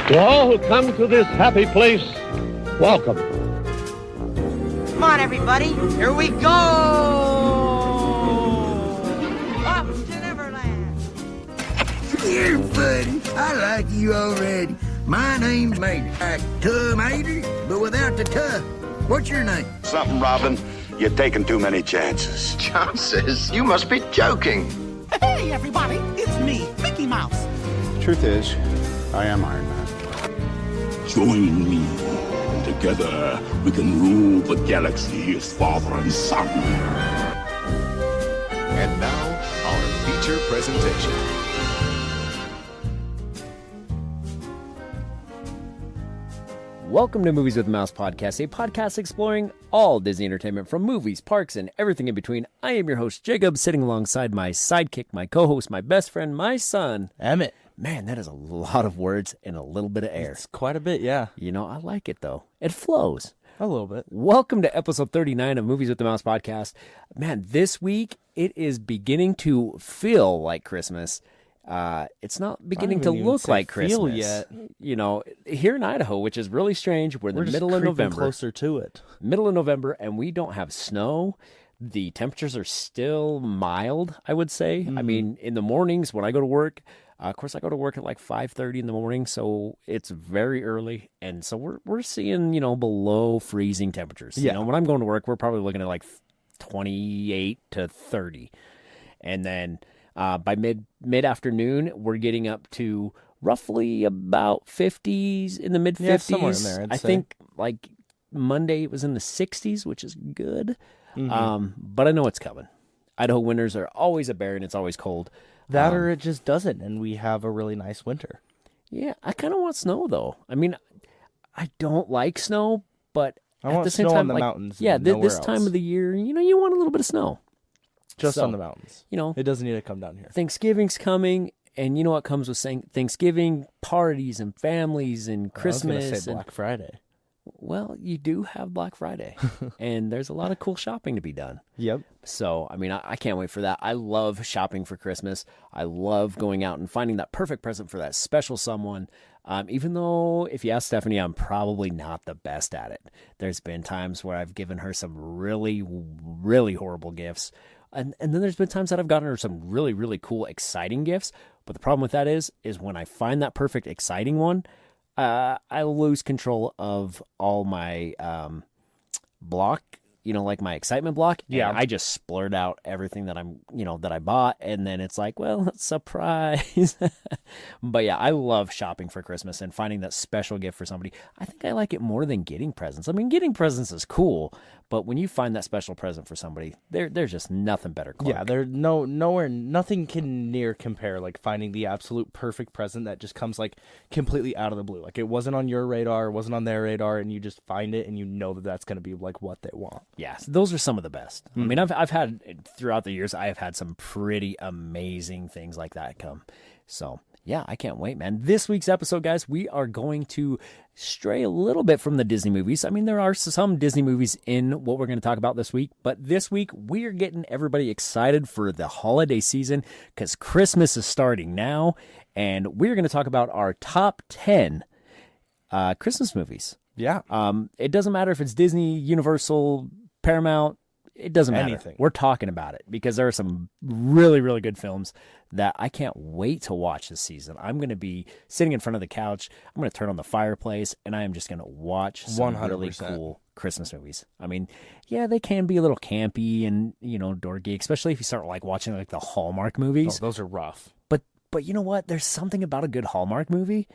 To all who come to this happy place, welcome. Come on, everybody. Here we go. Off to Neverland. You're funny. I like you already. My name's Mater. Like Mater, but without the tuh. What's your name? Something, Robin. You're taking too many chances. Chances? You must be joking. Hey, everybody, it's me, Mickey Mouse. Truth is, I am Iron Man. Join me. Together, we can rule the galaxy as father and son. And now, our feature presentation. Welcome to Movies with Mouse Podcast, a podcast exploring all Disney entertainment from movies, parks, and everything in between. I am your host, Jacob, sitting alongside my sidekick, my co-host, my best friend, my son, Emmett. Man, that is a lot of words and a little bit of air. It's quite a bit, yeah. You know, I like it, though. It flows. A little bit. Welcome to episode 39 of Movies with the Mouse Podcast. Man, this week, it is beginning to feel like Christmas. It's not beginning to look like Christmas yet. You know, here in Idaho, which is really strange. We're in the middle of November. Closer to it. Middle of November, and we don't have snow. The temperatures are still mild, I would say. I mean, in the mornings when I go to work, of course, I go to work at like 5:30 in the morning, so it's very early, and so we're seeing, you know, below freezing temperatures. Yeah. You know, when I'm going to work, we're probably looking at like 28 to 30, and then by mid afternoon, we're getting up to roughly about 50s, in the mid 50s. Yeah, somewhere in there, I think like Monday it was in the 60s, which is good. But I know it's coming. Idaho winters are always a bear, and it's always cold. That or it just doesn't, and we have a really nice winter. Yeah, I kind of want snow, though. I mean, I don't like snow, but I at want the same snow time, on the like, mountains. Yeah, this else. time of the year, you know, you want a little bit of snow. Just So, on the mountains. You know, It doesn't need to come down here. Thanksgiving's coming, and you know what comes with saying Thanksgiving? Parties and families and Christmas. I was going to say and- Black Friday. Well, you do have Black Friday, and there's a lot of cool shopping to be done. Yep. So, I mean, I can't wait for that. I love shopping for Christmas. I love going out and finding that perfect present for that special someone. Even though, if you ask Stephanie, I'm probably not the best at it. There's been times where I've given her some really, really horrible gifts. And then there's been times that I've gotten her some really, really cool, exciting gifts. But the problem with that is when I find that perfect, exciting one, I lose control of all my block, you know, like my excitement block. Yeah. And I just splurt out everything that that I bought. And then it's like, well, surprise. But yeah, I love shopping for Christmas and finding that special gift for somebody. I think I like it more than getting presents. I mean, getting presents is cool, but when you find that special present for somebody, there's just nothing better. Clark. Yeah, there's nothing can near compare like finding the absolute perfect present that just comes like completely out of the blue. Like it wasn't on your radar, it wasn't on their radar, and you just find it and you know that that's going to be like what they want. Yeah, those are some of the best. I mean, I've had throughout the years, I have had some pretty amazing things like that come. So yeah, I can't wait, man. This week's episode, guys, we are going to stray a little bit from the Disney movies. I mean, there are some Disney movies in what we're going to talk about this week, but this week we are getting everybody excited for the holiday season because Christmas is starting now, and we're going to talk about our top 10 Christmas movies. Yeah. It doesn't matter if it's Disney, Universal, Paramount. It doesn't matter. Anything. We're talking about it because there are some really, really good films that I can't wait to watch this season. I'm going to be sitting in front of the couch. I'm going to turn on the fireplace, and I am just going to watch some 100%. really cool Christmas movies. I mean, yeah, they can be a little campy and, you know, dorky, especially if you start like watching like the Hallmark movies. Oh, those are rough. But you know what? There's something about a good Hallmark movie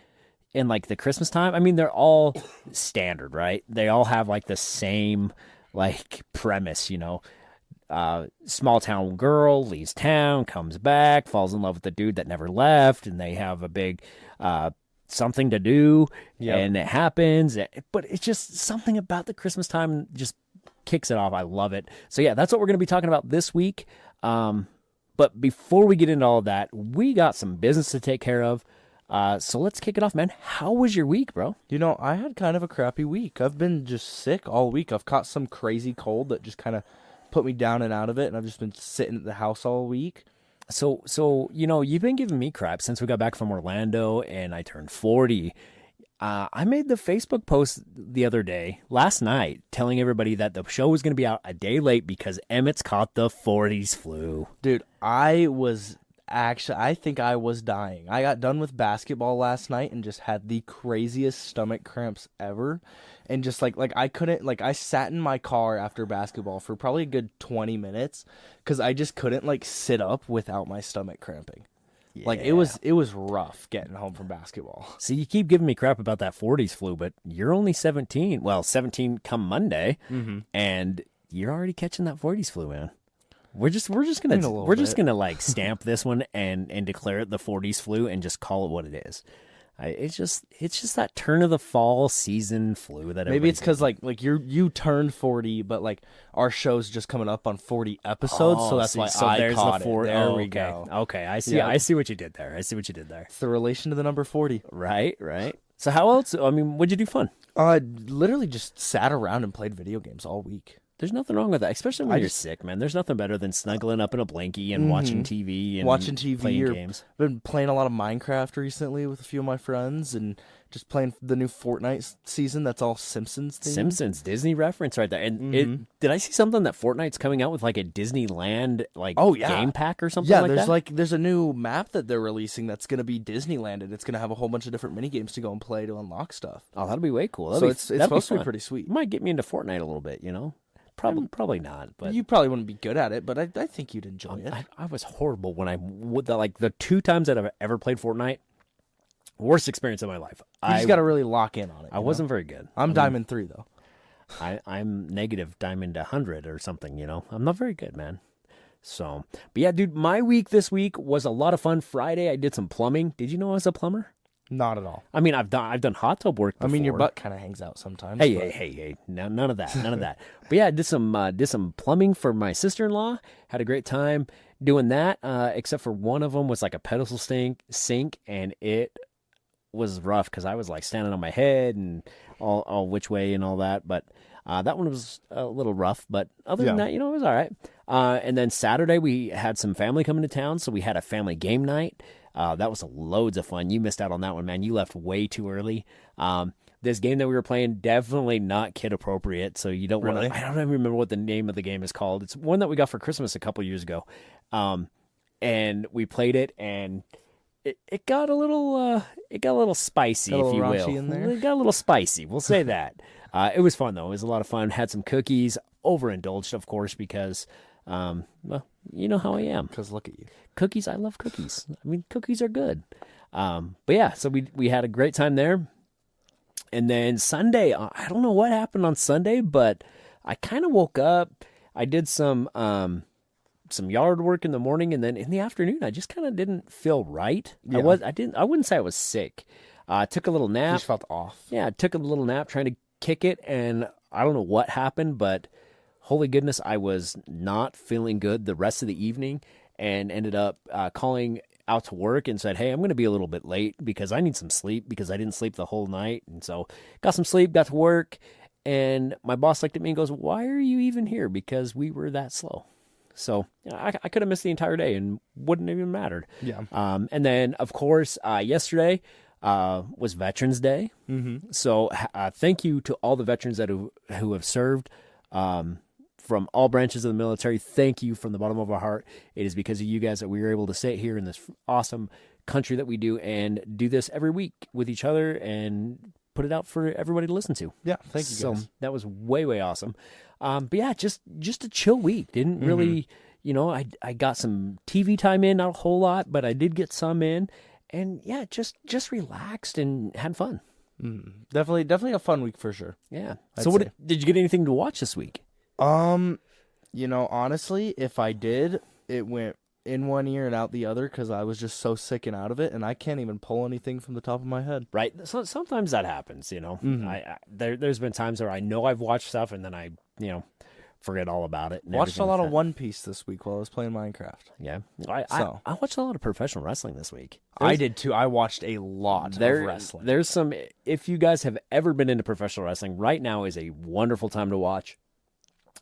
in like the Christmas time. I mean, they're all standard, right? They all have like the same like premise, you know. Small town girl leaves town, comes back, falls in love with the dude that never left, and they have a big something to do, and it happens. But it's just something about the Christmas time just kicks it off. I love it. So yeah, that's what we're going to be talking about this week. But before we get into all of that, we got some business to take care of. So let's kick it off, man. How was your week, bro? You know, I had kind of a crappy week. I've been just sick all week. I've caught some crazy cold that just kind of put me down and out of it, and I've just been sitting at the house all week. So you know, you've been giving me crap since we got back from Orlando and I turned 40. I made the Facebook post the other day, last night, telling everybody that the show was going to be out a day late because Emmett's caught the 40s flu. Dude, I think I was dying. I got done with basketball last night and just had the craziest stomach cramps ever. And just like I couldn't, like I sat in my car after basketball for probably a good 20 minutes because I just couldn't like sit up without my stomach cramping. Yeah. Like it was rough getting home from basketball. See, you keep giving me crap about that 40s flu, but you're only 17. Well, 17 come Monday, and you're already catching that 40s flu, man. We're just gonna like stamp this one and declare it the 40s flu and just call it what it is. It's just that turn of the fall season flu that maybe it's because like you turned 40, but like our show's just coming up on 40 episodes, so that's why I caught it. There we go. Okay, I see. Yeah. I see what you did there. It's the relation to the number 40. Right. So how else? I mean, what'd you do fun? Literally just sat around and played video games all week. There's nothing wrong with that, especially when you're sick, man. There's nothing better than snuggling up in a blankie and watching TV and playing games. Been playing a lot of Minecraft recently with a few of my friends and just playing the new Fortnite season that's all Simpsons themed. Simpsons, Disney reference right there. And did I see something that Fortnite's coming out with like a Disneyland game pack or something like that? Yeah, there's a new map that they're releasing that's going to be Disneyland, and it's going to have a whole bunch of different mini games to go and play to unlock stuff. Oh, that'll be way cool. It's supposed to be pretty sweet. It might get me into Fortnite a little bit, you know? Probably not. But you probably wouldn't be good at it, but I think you'd enjoy it. I was horrible when the 2 times that I've ever played Fortnite. Worst experience of my life. You just got to really lock in on it. I wasn't very good. I'm Diamond 3 though. I'm negative Diamond 100 or something. You know, I'm not very good, man. So, but yeah, dude, my week this week was a lot of fun. Friday, I did some plumbing. Did you know I was a plumber? Not at all. I mean, I've done hot tub work before. I mean, your butt kind of hangs out sometimes. Hey, no, none of that, But yeah, I did some plumbing for my sister-in-law. Had a great time doing that. Except for one of them was like a pedestal sink, and it was rough because I was like standing on my head and all which way and all that. But that one was a little rough. But other than that, you know, it was all right. And then Saturday we had some family coming to town, so we had a family game night. That was loads of fun. You missed out on that one, man. You left way too early. This game that we were playing, definitely not kid appropriate. So you don't want to. I don't even remember what the name of the game is called. It's one that we got for Christmas a couple years ago, and we played it, and it got a little spicy, if you will. In there? It got a little spicy. We'll say that. It was fun though. It was a lot of fun. Had some cookies. Overindulged, of course, because. Well, you know how I am. Because look at you. Cookies, I love cookies. I mean, cookies are good. But yeah, so we had a great time there. And then Sunday, I don't know what happened on Sunday, but I kind of woke up. I did some yard work in the morning, and then in the afternoon, I just kind of didn't feel right. Yeah. I wouldn't say I was sick. I took a little nap. You just felt off. Yeah, I took a little nap trying to kick it, and I don't know what happened, but holy goodness, I was not feeling good the rest of the evening and ended up calling out to work and said, hey, I'm going to be a little bit late because I need some sleep because I didn't sleep the whole night. And so got some sleep, got to work, and my boss looked at me and goes, why are you even here? Because we were that slow. So I could have missed the entire day and wouldn't have even mattered. Yeah. And then, of course, yesterday was Veterans Day. Mm-hmm. So thank you to all the veterans that who have served from all branches of the military. Thank you from the bottom of our heart. It is because of you guys that we are able to sit here in this awesome country that we do and do this every week with each other and put it out for everybody to listen to. Yeah, thank you guys. So that was way, way awesome. But yeah, just a chill week. Didn't really, you know, I got some TV time in, not a whole lot, but I did get some in. And yeah, just relaxed and had fun. Definitely a fun week for sure. Yeah. So did you get anything to watch this week? You know, honestly, if I did, it went in one ear and out the other because I was just so sick and out of it, and I can't even pull anything from the top of my head. Right. So sometimes that happens, you know. There's been times where I know I've watched stuff and then I, you know, forget all about it. Watched a lot of One Piece this week while I was playing Minecraft. Yeah. I watched a lot of professional wrestling this week. I did too. I watched a lot of wrestling. There's some, if you guys have ever been into professional wrestling, right now is a wonderful time to watch.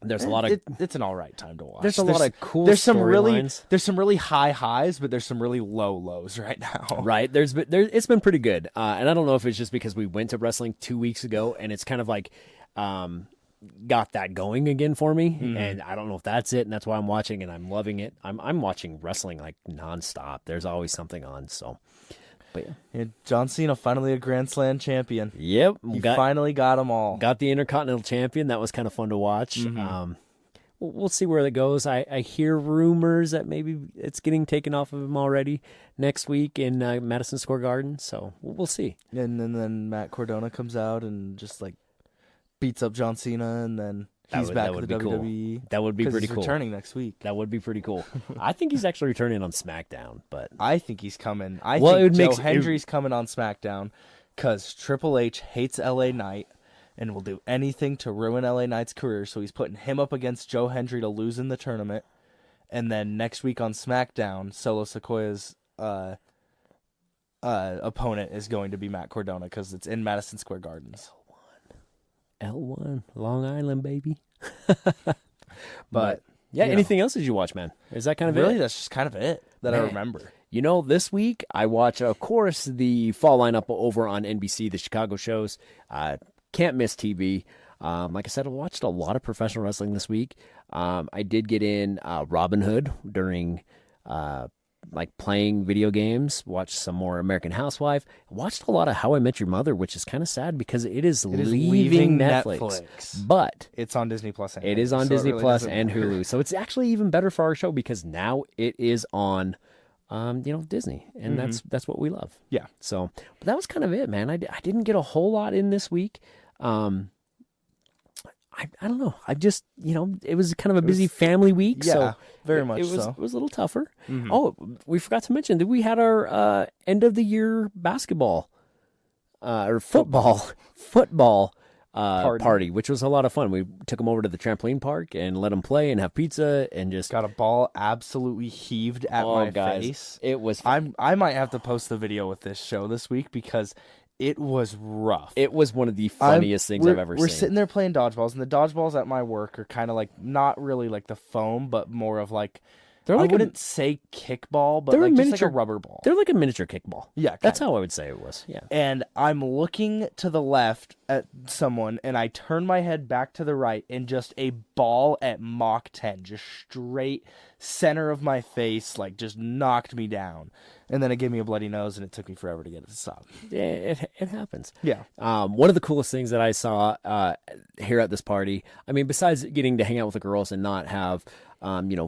There's a lot of it's an all right time to watch. There's a lot of cool There's some storylines. there's some really high highs, but there's some really low lows right now. Right. It's been pretty good. And I don't know if it's just because we went to wrestling 2 weeks ago and it's kind of like got that going again for me. And I don't know if that's it, and that's why I'm watching and I'm loving it. I'm watching wrestling like nonstop. There's always something on. So, but yeah. John Cena finally a Grand Slam champion. Yep, He finally got them all. Got the Intercontinental Champion. That was kind of fun to watch. We'll see where that goes. I hear rumors that maybe it's getting taken off of him already next week in Madison Square Garden. So we'll see. And then Matt Cardona comes out and just like beats up John Cena, and then he's back with the WWE. That would be pretty cool. He's returning next week. That would be pretty cool. I think he's actually returning on SmackDown, but I think he's coming. I think Joe Hendry's coming on SmackDown because Triple H hates LA Knight and will do anything to ruin LA Knight's career. So he's putting him up against Joe Hendry to lose in the tournament. And then next week on SmackDown, Solo Sikoa's opponent is going to be Matt Cardona because it's in Madison Square Gardens. L1, Long Island, baby. But yeah, anything else did you watch, man? Is that kind of really, it? that's just kind of it that I remember. You know, this week I watch, of course, the fall lineup over on NBC, the Chicago shows. Can't miss TV. Like I said, I watched a lot of professional wrestling this week. I did get in Robin Hood during like playing video games, watched some more American Housewife, watched a lot of How I Met Your Mother, which is kind of sad because it is leaving Netflix. But it's on Disney Plus. It is on Disney Plus and Hulu. So it's actually even better for our show because now it is on Disney, and that's what we love. Yeah. So, but that was kind of it, man. I didn't get a whole lot in this week. I don't know. I just, it was kind of a busy family week. Yeah, so very much it was, so. It was a little tougher. Oh, we forgot to mention that we had our end of the year basketball or football party, which was a lot of fun. We took them over to the trampoline park and let them play and have pizza and just got a ball absolutely heaved at my face. It was. I might have to post the video with this show this week because it was rough. It was one of the funniest things I've ever seen. We're sitting there playing dodgeballs, and the dodgeballs at my work are kind of like not really like the foam, but more of like I wouldn't say kickball, but like just like a rubber ball. They're like a miniature kickball. Yeah, that's how I would say it was. Yeah. And I'm looking to the left at someone, and I turn my head back to the right, and just a ball at Mach 10, just straight center of my face, like just knocked me down. And then it gave me a bloody nose, and it took me forever to get it to stop. Yeah, it happens. Yeah. One of the coolest things that I saw here at this party, I mean, besides getting to hang out with the girls and not have,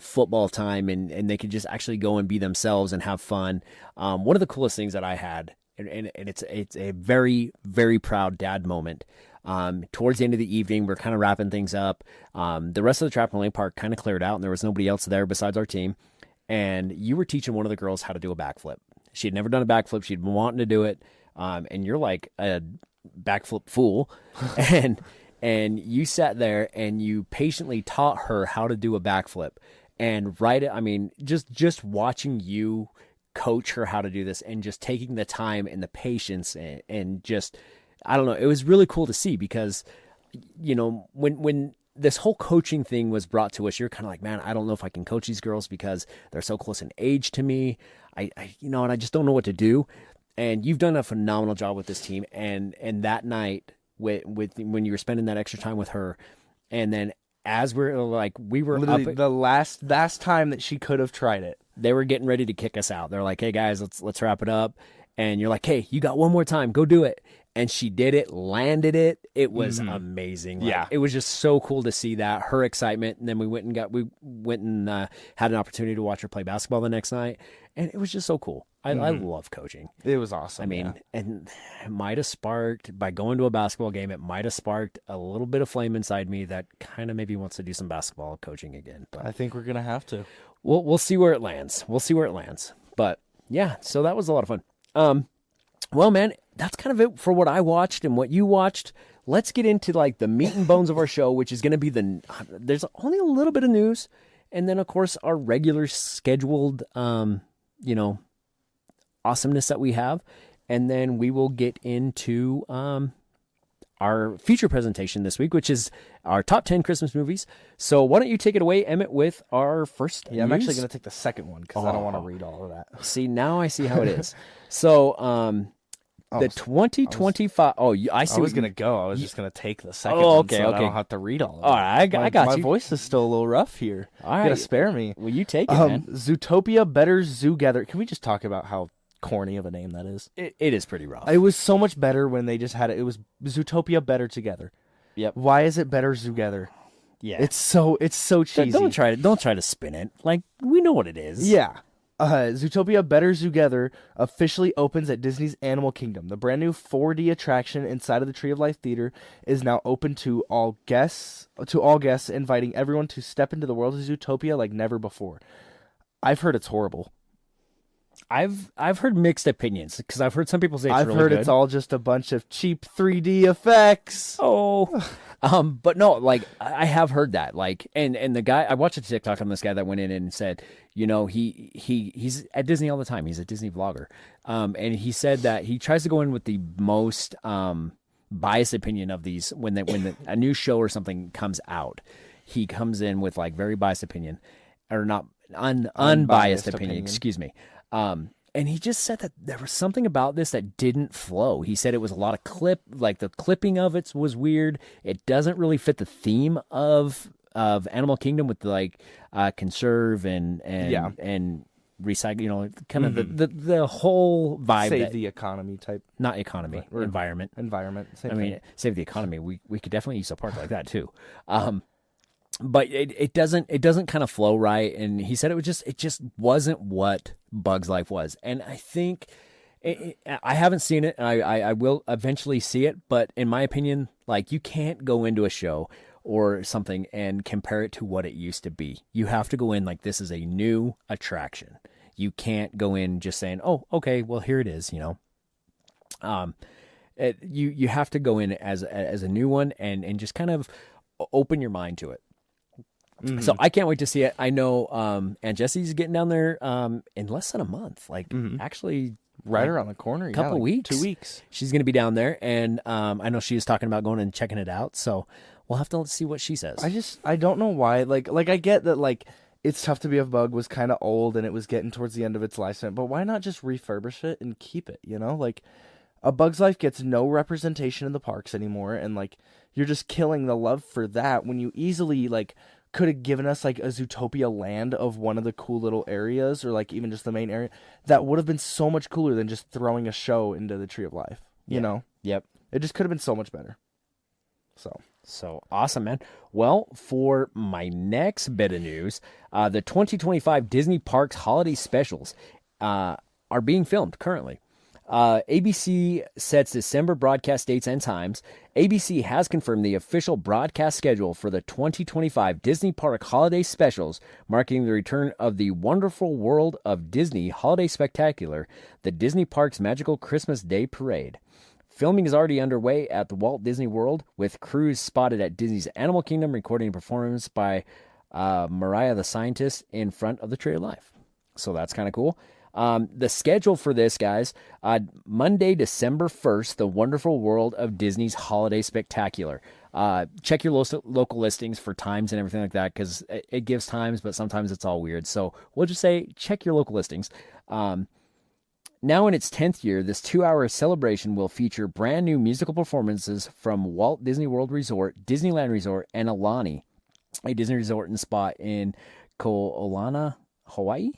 football time and they could just actually go and be themselves and have fun. One of the coolest things that I had, and it's a very, very proud dad moment. Towards the end of the evening, we're kind of wrapping things up. The rest of the trampoline park kind of cleared out, and there was nobody else there besides our team. And you were teaching one of the girls how to do a backflip. She had never done a backflip. She'd been wanting to do it. And you're like a backflip fool. and you sat there and you patiently taught her how to do a backflip. And just watching you coach her how to do this and just taking the time and the patience and just, I don't know, it was really cool to see because, when this whole coaching thing was brought to us, you're kind of like, man, I don't know if I can coach these girls because they're so close in age to me. And I just don't know what to do. And you've done a phenomenal job with this team. And that night with when you were spending that extra time with her, and then as we were literally the last time that she could have tried it, they were getting ready to kick us out. They're like, hey guys, let's wrap it up. And you're like, hey, you got one more time, go do it. And she did it, landed it. It was amazing. Yeah. It was just so cool to see that, her excitement. And then we went and had an opportunity to watch her play basketball the next night. And it was just so cool. I love coaching. It was awesome. I mean, and it might have sparked, by going to a basketball game, it might have sparked a little bit of flame inside me that kind of maybe wants to do some basketball coaching again. But I think we're going to have to. We'll see where it lands. But yeah, so that was a lot of fun. Well, man, that's kind of it for what I watched and what you watched. Let's get into like the meat and bones of our show, which is going to be there's only a little bit of news. And then of course our regular scheduled, awesomeness that we have. And then we will get into, our feature presentation this week, which is our top 10 Christmas movies. So why don't you take it away, Emmett, with our first Yeah, I'm news? actually going to take the second one because I don't want to read all of that. See, now I see how it is. So, the 2025. I see. I was going to go. I was just going to take the second Oh, one okay, so okay. I don't have to read all of it. All right, I got my you. My voice is still a little rough here. All You right. got to spare me. Well, you take it, man. Zootopia Better Zoogather. Can we just talk about how corny of a name that is? It is pretty rough. It was so much better when they just had it. It was Zootopia Better Together. Yep. Why is it Better Zoogather? Yeah. It's so cheesy. Don't try to spin it. Like, we know what it is. Yeah. Zootopia Better Zoogather officially opens at Disney's Animal Kingdom. The brand new 4D attraction inside of the Tree of Life Theater is now open to all guests, inviting everyone to step into the world of Zootopia like never before. I've heard it's horrible. I've heard mixed opinions because I've heard some people say it's I've really heard good. it's all just a bunch of cheap 3D effects. Oh, but no, like I have heard that, like, and the guy, I watched a TikTok on this guy that went in and said, you know, he's at Disney all the time. He's a Disney vlogger. And he said that he tries to go in with the most, biased opinion of these when a new show or something comes out, he comes in with like very biased opinion or not unbiased opinion. Excuse me. And he just said that there was something about this that didn't flow. He said it was a lot of like the clipping of it was weird. It doesn't really fit the theme of Animal Kingdom with like conserve and recycle. You know, kind of the whole vibe. Save the economy type. Not economy, or environment. Same I mean, save the economy. We could definitely use a park like that too. But it doesn't kind of flow right, and he said it just wasn't what Bug's Life was, and I think I haven't seen it, and I will eventually see it, but in my opinion, like you can't go into a show or something and compare it to what it used to be. You have to go in like this is a new attraction. You can't go in just saying, oh, okay, well here it is, you know. You have to go in as a new one and just kind of open your mind to it. Mm-hmm. So I can't wait to see it. I know Aunt Jessie's getting down there in less than a month. Like actually right around the corner. A couple like weeks. 2 weeks. She's going to be down there, and I know she was talking about going and checking it out. So we'll have to see what she says. I don't know why. Like I get that like It's Tough to Be a Bug was kind of old and it was getting towards the end of its lifespan, but why not just refurbish it and keep it, you know? Like A Bug's Life gets no representation in the parks anymore, and like you're just killing the love for that when you easily like could have given us like a Zootopia land of one of the cool little areas, or like even just the main area. That would have been so much cooler than just throwing a show into the Tree of Life, you know? Yep. It just could have been so much better. So awesome, man. Well, for my next bit of news, the 2025 Disney Parks holiday specials are being filmed currently. ABC sets December broadcast dates and times. ABC has confirmed the official broadcast schedule for the 2025 Disney Park holiday specials, marking the return of the Wonderful World of Disney Holiday Spectacular, the Disney Parks Magical Christmas Day Parade. Filming is already underway at the Walt Disney World, with crews spotted at Disney's Animal Kingdom recording a performance by Mariah the Scientist in front of the Tree of Life. So that's kind of cool. The schedule for this, guys, Monday, December 1st, the Wonderful World of Disney's Holiday Spectacular. Check your local listings for times and everything like that, because it gives times, but sometimes it's all weird. So we'll just say check your local listings. Now in its 10th year, this 2-hour celebration will feature brand new musical performances from Walt Disney World Resort, Disneyland Resort, and Aulani, a Disney resort and spa in Ko'olana, Hawaii.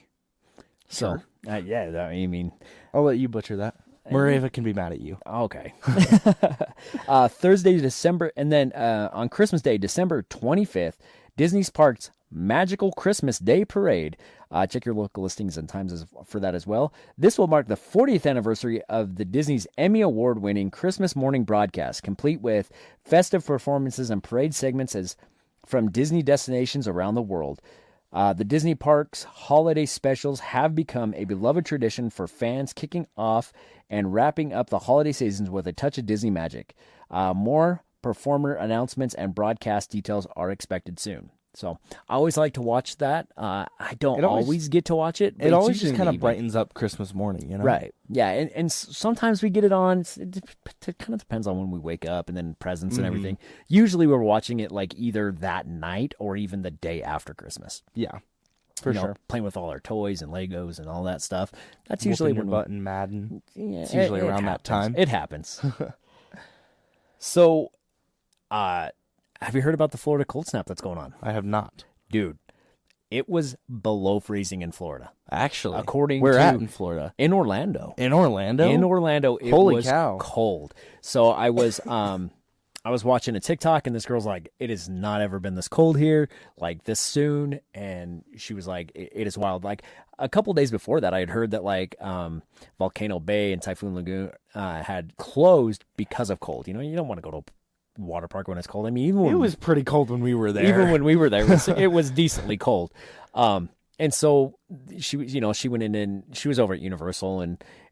Sure. So, yeah, I mean, I'll let you butcher that. Mareva can be mad at you. Okay. Thursday, December, and then on Christmas Day, December 25th, Disney's Parks Magical Christmas Day Parade. Check your local listings and times for that as well. This will mark the 40th anniversary of the Disney's Emmy Award-winning Christmas morning broadcast, complete with festive performances and parade segments from Disney destinations around the world. The Disney Parks holiday specials have become a beloved tradition for fans, kicking off and wrapping up the holiday seasons with a touch of Disney magic. More performer announcements and broadcast details are expected soon. So I always like to watch that. I don't always get to watch it. But It it's always usually just kind in of the evening. brightens up Christmas morning, you know? Right. Yeah. And sometimes we get it on. It kind of depends on when we wake up and then presents and everything. Usually we're watching it like either that night or even the day after Christmas. Yeah, for You know, sure. playing with all our toys and Legos and all that stuff. That's Whooping usually your when butt in Madden. Yeah, It's usually around that happens. time. It happens. So, have you heard about the Florida cold snap that's going on? I have not. Dude, it was below freezing in Florida. Actually, According where to at in Florida? In Orlando. In Orlando? In Orlando, it Holy was cow. cold. So I was watching a TikTok and this girl's like, it has not ever been this cold here, like this soon. And she was like, it is wild. Like a couple days before that, I had heard that like Volcano Bay and Typhoon Lagoon had closed because of cold. You know, you don't want to go to a water park when it's cold. I mean, even when It was pretty cold when we were there. even when we were there, it was decently cold. And so she went in and she was over at Universal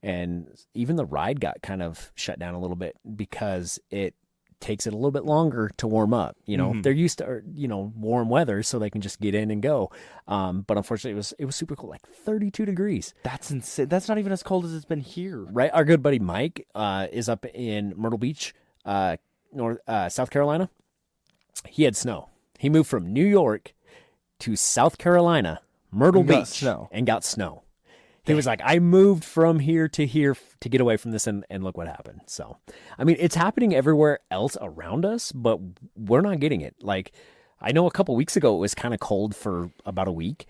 and even the ride got kind of shut down a little bit because it takes it a little bit longer to warm up. You know, they're used to, warm weather so they can just get in and go. But unfortunately it was super cold, like 32 degrees. That's insane. That's not even as cold as it's been here. Right. Our good buddy Mike, is up in Myrtle Beach, South Carolina. He had snow. He moved from New York to South Carolina, Myrtle And got Beach, snow. and got snow. He was like, I moved from here to get away from this, and look what happened. So, I mean, it's happening everywhere else around us, but we're not getting it. Like, I know a couple weeks ago it was kind of cold for about a week,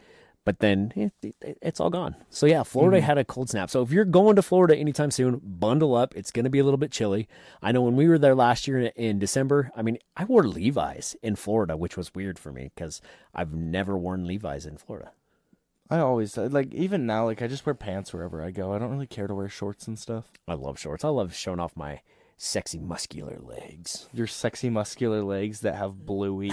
but then it's all gone. So, yeah, Florida had a cold snap. So, if you're going to Florida anytime soon, bundle up. It's going to be a little bit chilly. I know when we were there last year in December, I mean, I wore Levi's in Florida, which was weird for me because I've never worn Levi's in Florida. I always, like, even now, like, I just wear pants wherever I go. I don't really care to wear shorts and stuff. I love shorts. I love showing off my sexy, muscular legs. Your sexy, muscular legs that have Bluey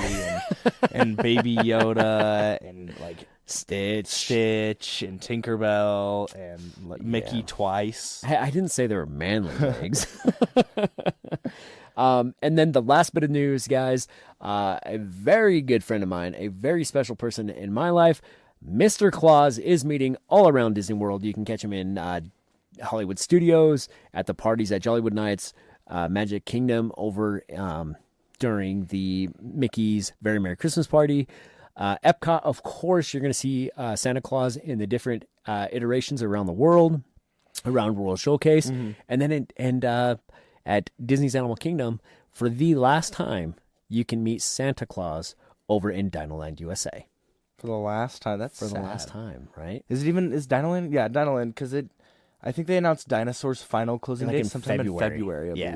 and Baby Yoda and, like, Stitch and Tinkerbell and like, Mickey twice. I didn't say they were manly legs. And then the last bit of news, guys, a very good friend of mine, a very special person in my life, Mr. Claus is meeting all around Disney World. You can catch him in Hollywood Studios, at the parties at Jollywood Nights, Magic Kingdom over during the Mickey's Very Merry Christmas Party. Epcot, of course, you're going to see Santa Claus in the different iterations around the world, around World Showcase. And then at Disney's Animal Kingdom, for the last time, you can meet Santa Claus over in Dinoland, USA. For the last time. That's For the sad. last time, right? Is Dinoland? Yeah, Dinoland, because I think they announced Dinosaur's final closing Like date in sometime in February, I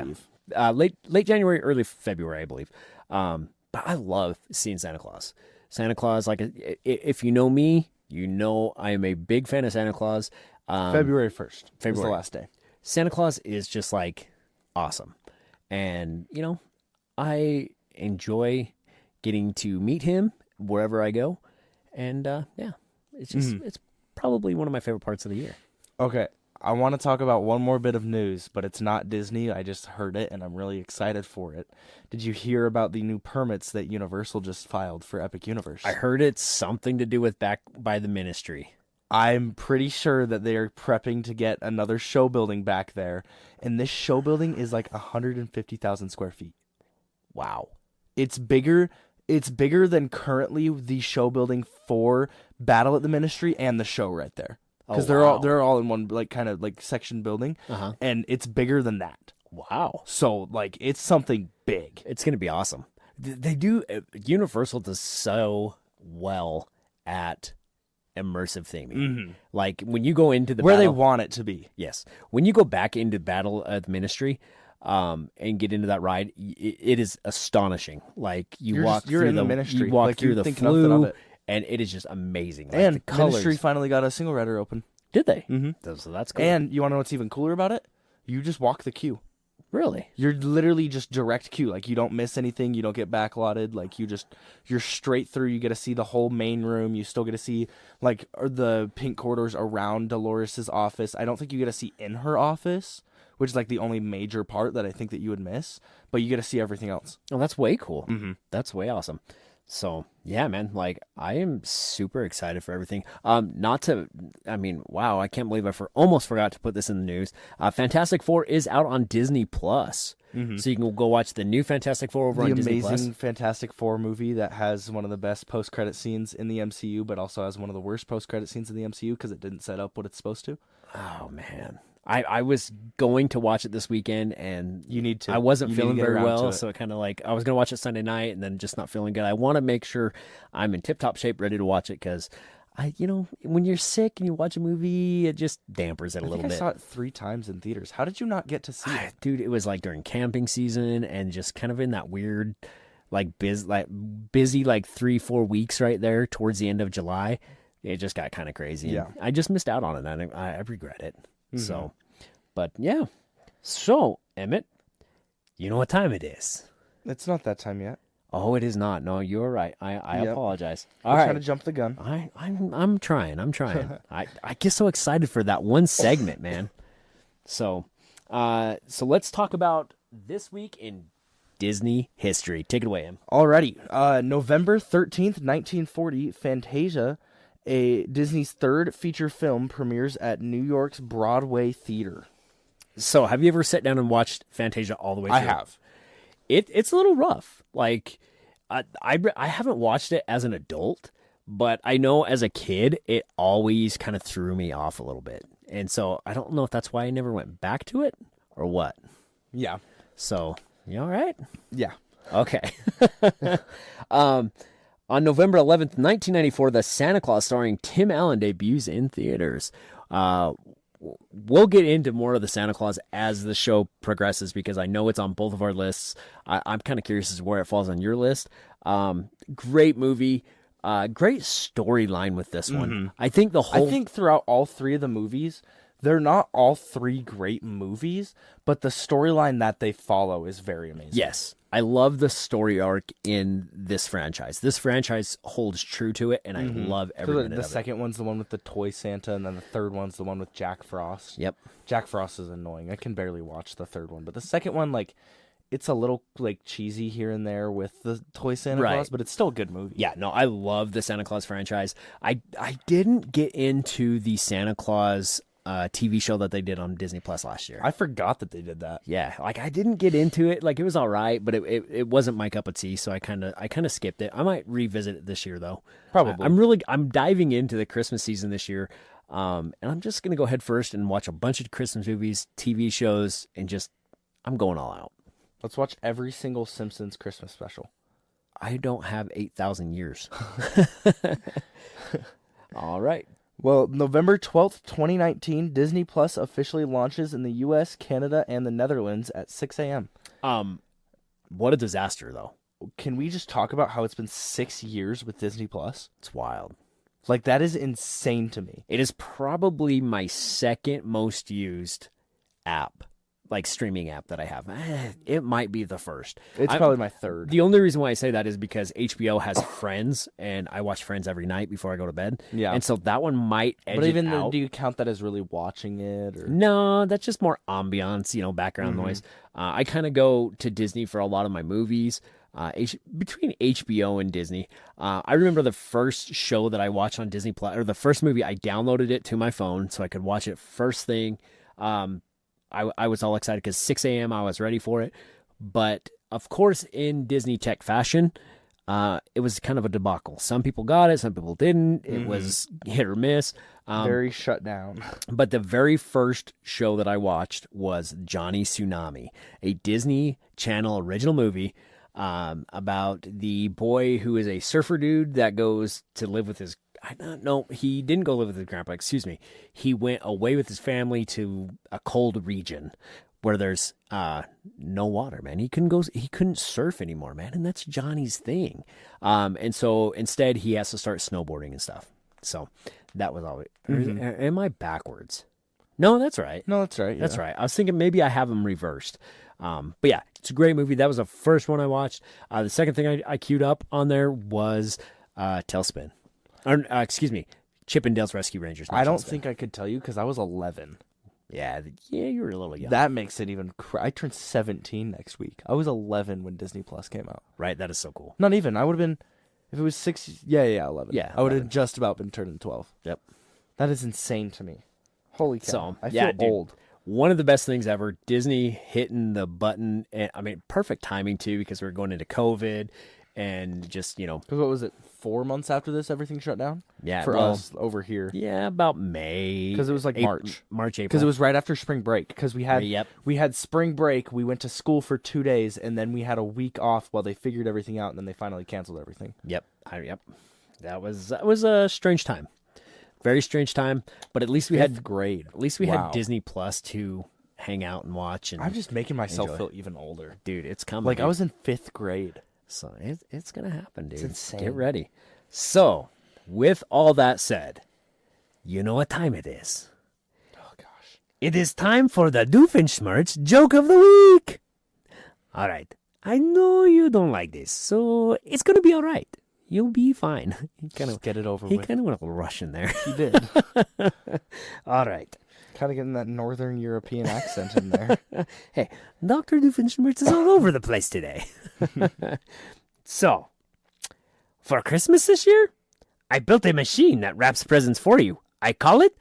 believe. Late January, early February, I believe. But I love seeing Santa Claus. Santa Claus, like, if you know me, you know I am a big fan of Santa Claus. February 1st. Was February. the last day. Santa Claus is just, like, awesome. And, I enjoy getting to meet him wherever I go. And, it's just, it's probably one of my favorite parts of the year. Okay, I want to talk about one more bit of news, but it's not Disney. I just heard it, and I'm really excited for it. Did you hear about the new permits that Universal just filed for Epic Universe? I heard it's something to do with Back by the Ministry. I'm pretty sure that they are prepping to get another show building back there, and this show building is like 150,000 square feet. Wow. It's bigger than currently the show building for Battle at the Ministry and the show right there. Because they're all in one like kind of like section building, and it's bigger than that. Wow. So like it's something big. It's going to be awesome. They do, Universal does so well at immersive theming. Like when you go into the Where they battle, want it to be. yes, when you go back into Battle at the Ministry, and get into that ride, it is astonishing. Like You're walk just- you're through in the Ministry. you walk Like, through you the think nothing of flue, it. and it is just amazing. Like And the colors. Ministry finally got a single rider open. Did they? So that's cool. And you want to know what's even cooler about it? You just walk the queue. really, You're literally just direct queue. Like you don't miss anything. You don't get backlotted. Like you're straight through. You get to see the whole main room. You still get to see like the pink corridors around Dolores's office. I don't think you get to see in her office, which is like the only major part that I think that you would miss. But you get to see everything else. oh, that's way cool. That's way awesome. So yeah, man, like I am super excited for everything. I mean, wow, I can't believe almost forgot to put this in the news. Fantastic Four is out on Disney Plus, so you can go watch the new Fantastic Four over on Disney Plus. The amazing Fantastic Four movie that has one of the best post-credit scenes in the MCU, but also has one of the worst post-credit scenes in the MCU because it didn't set up what it's supposed to. Oh man. I was going to watch it this weekend, and you need to. I wasn't feeling very well, it. so it kind of like I was going to watch it Sunday night, and then just not feeling good. I want to make sure I'm in tip-top shape, ready to watch it, because when you're sick and you watch a movie, it just dampers it a little bit. I saw it 3 times in theaters. How did you not get to see it, dude? It was like during camping season, and just kind of in that weird, busy 3-4 weeks right there towards the end of July. It just got kind of crazy. Yeah, I just missed out on it, and I regret it. So, but yeah. So, Emmett, you know what time it is? It's not that time yet. Oh, it is not. No, you're right. I apologize. I'm trying to jump the gun. I'm trying. I get so excited for that one segment, man. So let's talk about this week in Disney history. Take it away, Em. Alrighty. November 13th, 1940, Fantasia, Disney's third feature film, premieres at New York's Broadway Theater. So, have you ever sat down and watched Fantasia all the way through? I have. It's a little rough. Like, I haven't watched it as an adult, but I know as a kid, it always kind of threw me off a little bit. And so, I don't know if that's why I never went back to it or what. Yeah. So, you all right? Yeah. Okay. On November 11th, 1994, The Santa Claus starring Tim Allen debuts in theaters. We'll get into more of The Santa Claus as the show progresses because I know it's on both of our lists. I'm kind of curious as to where it falls on your list. Great movie. Great storyline with this one. I think throughout all 3 of the movies, they're not all 3 great movies, but the storyline that they follow is very amazing. Yes. I love the story arc in this franchise. This franchise holds true to it, and I love every minute of it. The second one's the one with the toy Santa, and then the third one's the one with Jack Frost. Yep. Jack Frost is annoying. I can barely watch the third one, but the second one, it's a little cheesy here and there with the toy Santa Claus, but it's still a good movie. Yeah, no, I love the Santa Claus franchise. I didn't get into the Santa Claus TV show that they did on Disney Plus last year. I forgot that they did that. Yeah, I didn't get into it. It was all right, but it wasn't my cup of tea, so I kind of skipped it. I might revisit it this year though. Probably. I'm diving into the Christmas season this year. And I'm just going to go head first and watch a bunch of Christmas movies, TV shows, and I'm going all out. Let's watch every single Simpsons Christmas special. I don't have 8,000 years. All right. Well, November 12th, 2019, Disney Plus officially launches in the U.S., Canada, and the Netherlands at 6 a.m. What a disaster, though. Can we just talk about how it's been 6 years with Disney Plus? It's wild. That is insane to me. It is probably my second most used app. Streaming app that I have. It might be the first. It's probably my third. The only reason why I say that is because HBO has Friends, and I watch Friends every night before I go to bed. Yeah. And so that one might edge but even it out. Do you count that as really watching it? Or? No, that's just more ambiance, background noise. I kind of go to Disney for a lot of my movies. Between HBO and Disney, I remember the first show that I watched on Disney Plus, or the first movie, I downloaded it to my phone so I could watch it first thing. I was all excited because 6 a.m. I was ready for it. But, of course, in Disney tech fashion, it was kind of a debacle. Some people got it, some people didn't. It was hit or miss. Very shut down. But the very first show that I watched was Johnny Tsunami, a Disney Channel original movie about the boy who is a surfer dude that goes to live with his... he didn't go live with his grandpa, excuse me. He went away with his family to a cold region where there's no water, man. He couldn't surf anymore, man, and that's Johnny's thing. And so instead he has to start snowboarding and stuff. So that was all. Am I backwards? No, that's right. No, that's right. Yeah. That's right. I was thinking maybe I have them reversed. But yeah, it's a great movie. That was the first one I watched. The second thing I queued up on there was Tailspin. Excuse me, Chip 'n Dale's Rescue Rangers. I don't think I could tell you because I was 11. Yeah, you were a little young. That makes it even... I turned 17 next week. I was 11 when Disney Plus came out. Right, that is so cool. Not even. I would have been If it was 6, yeah, 11. Yeah, I would 11. have just about been turning 12. Yep. That is insane to me. Holy cow. So, I yeah, feel dude. old. One of the best things ever, Disney hitting the button. And, I mean, perfect timing, too, because we're going into COVID and just, you know. Because what was it, 4 months after this, everything shut down? Yeah, For well, us over here. Yeah, about May. Because it was like March. April. Because it was right after spring break. Because we had Yep. we had spring break. We went to school for 2 days, and then we had a week off while they figured everything out, and then they finally canceled everything. Yep. Yep. That was a strange time. Very strange time. But at least we had grade. At least we Wow. had Disney Plus to hang out and watch. And I'm just making myself enjoy. feel even older. Dude, it's coming. Like, dude. I was in 5th grade. So it's going to happen, dude. It's insane. Get ready. So, with all that said, you know what time it is. Oh, gosh. It is time for the Doofenshmirtz Joke of the Week. All right. I know you don't like this, so it's going to be all right. You'll be fine. Just get it over He with. kind of went a little Russian there. He did. All right. Kind of getting that Northern European accent in there. Hey, Dr. Doofenshmirtz is all over the place today. So, for Christmas this year, I built a machine that wraps presents for you. I call it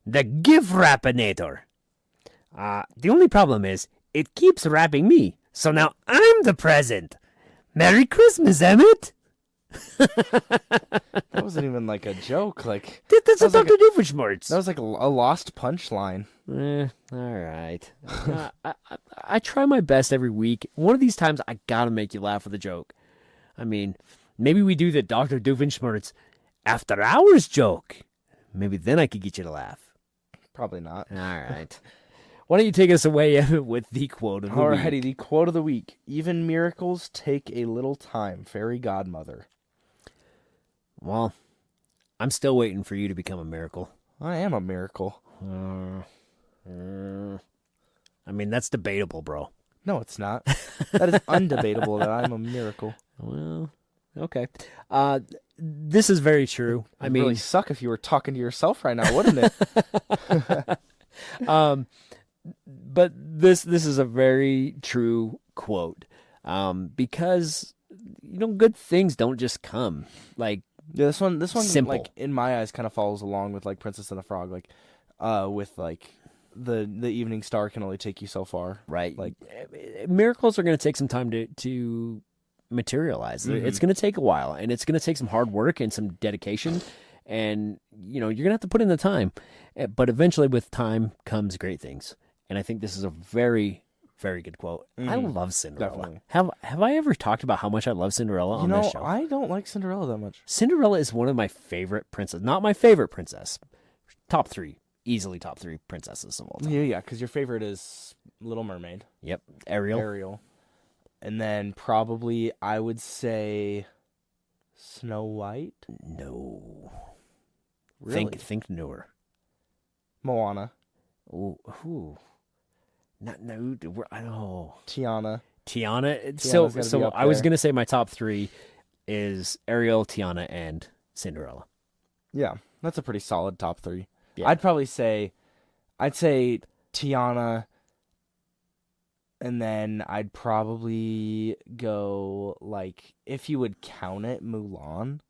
the Gift Wrappinator. The only problem is, it keeps wrapping me, so now I'm the present. Merry Christmas, Emmett! That wasn't even like a joke. Like That's a that was like Dr. Doofenshmirtz. That was like a lost punchline. All right. I try my best every week. One of these times, I gotta make you laugh with a joke. I mean, maybe we do the Dr. Doofenshmirtz after hours joke. Maybe then I could get you to laugh. Probably not. All right. Why don't you take us away with the quote of the week? Alrighty, the quote of the week. Even miracles take a little time, fairy godmother. Well, I'm still waiting for you to become a miracle. I am a miracle. I mean, that's debatable, bro. No, it's not. That is undebatable that I'm a miracle. Well, okay. This is very true. I It'd mean, really suck if you were talking to yourself right now, wouldn't it? but this is a very true quote. Because good things don't just come. Like, yeah, this one simple. like in my eyes kind of follows along with like Princess and the Frog, like with like the evening star can only take you so far. Right. Like miracles are going to take some time to materialize. Mm-hmm. It's going to take a while, and it's going to take some hard work and some dedication, and you're going to have to put in the time. But eventually with time comes great things. And I think this is a very, very good quote. I love Cinderella. Definitely. Have I ever talked about how much I love Cinderella on this show? I don't like Cinderella that much. Cinderella is one of my favorite princesses. Not my favorite princess. Top 3. Easily top 3 princesses of all time. Yeah, because your favorite is Little Mermaid. Yep. Ariel. Ariel. And then probably I would say Snow White. No. Really? Think newer. Moana. Ooh. Not no. I know. Tiana. Tiana. Tiana's gotta be So up I was there. gonna say my top 3 is Ariel, Tiana, and Cinderella. Yeah, that's a pretty solid top 3. Yeah. I'd say Tiana, and then I'd probably go, like, if you would count it, Mulan.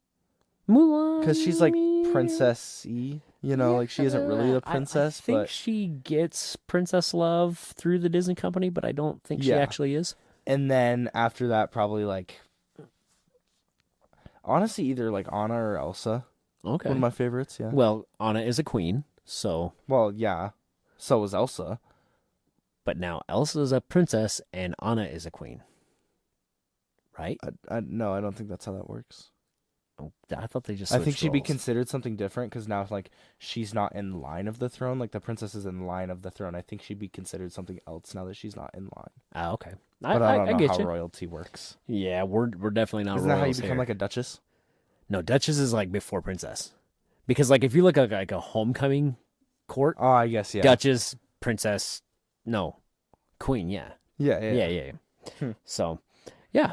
Because she's like princess-y, like she isn't really a princess, I think but she gets princess love through the Disney company, but I don't think she Yeah. actually is. and then after that, probably like, honestly, either like Anna or Elsa. Okay. One of my favorites, yeah. Well, Anna is a queen, so Well, yeah. So was Elsa. but now Elsa's a princess and Anna is a queen. Right? No, I don't think that's how that works. I thought they just I think switched she'd be roles. considered something different because now, like, she's not in line of the throne. Like, the princess is in line of the throne. I think she'd be considered something else now that she's not in line. Ah, okay. But I don't know get how you. royalty works. Yeah, we're definitely not Isn't that how you royals become here. like a duchess? No, Duchess is like before princess. Because like if you look at like a homecoming court, Oh, I guess, yeah. Duchess, princess, no, queen, yeah. Yeah. So, yeah,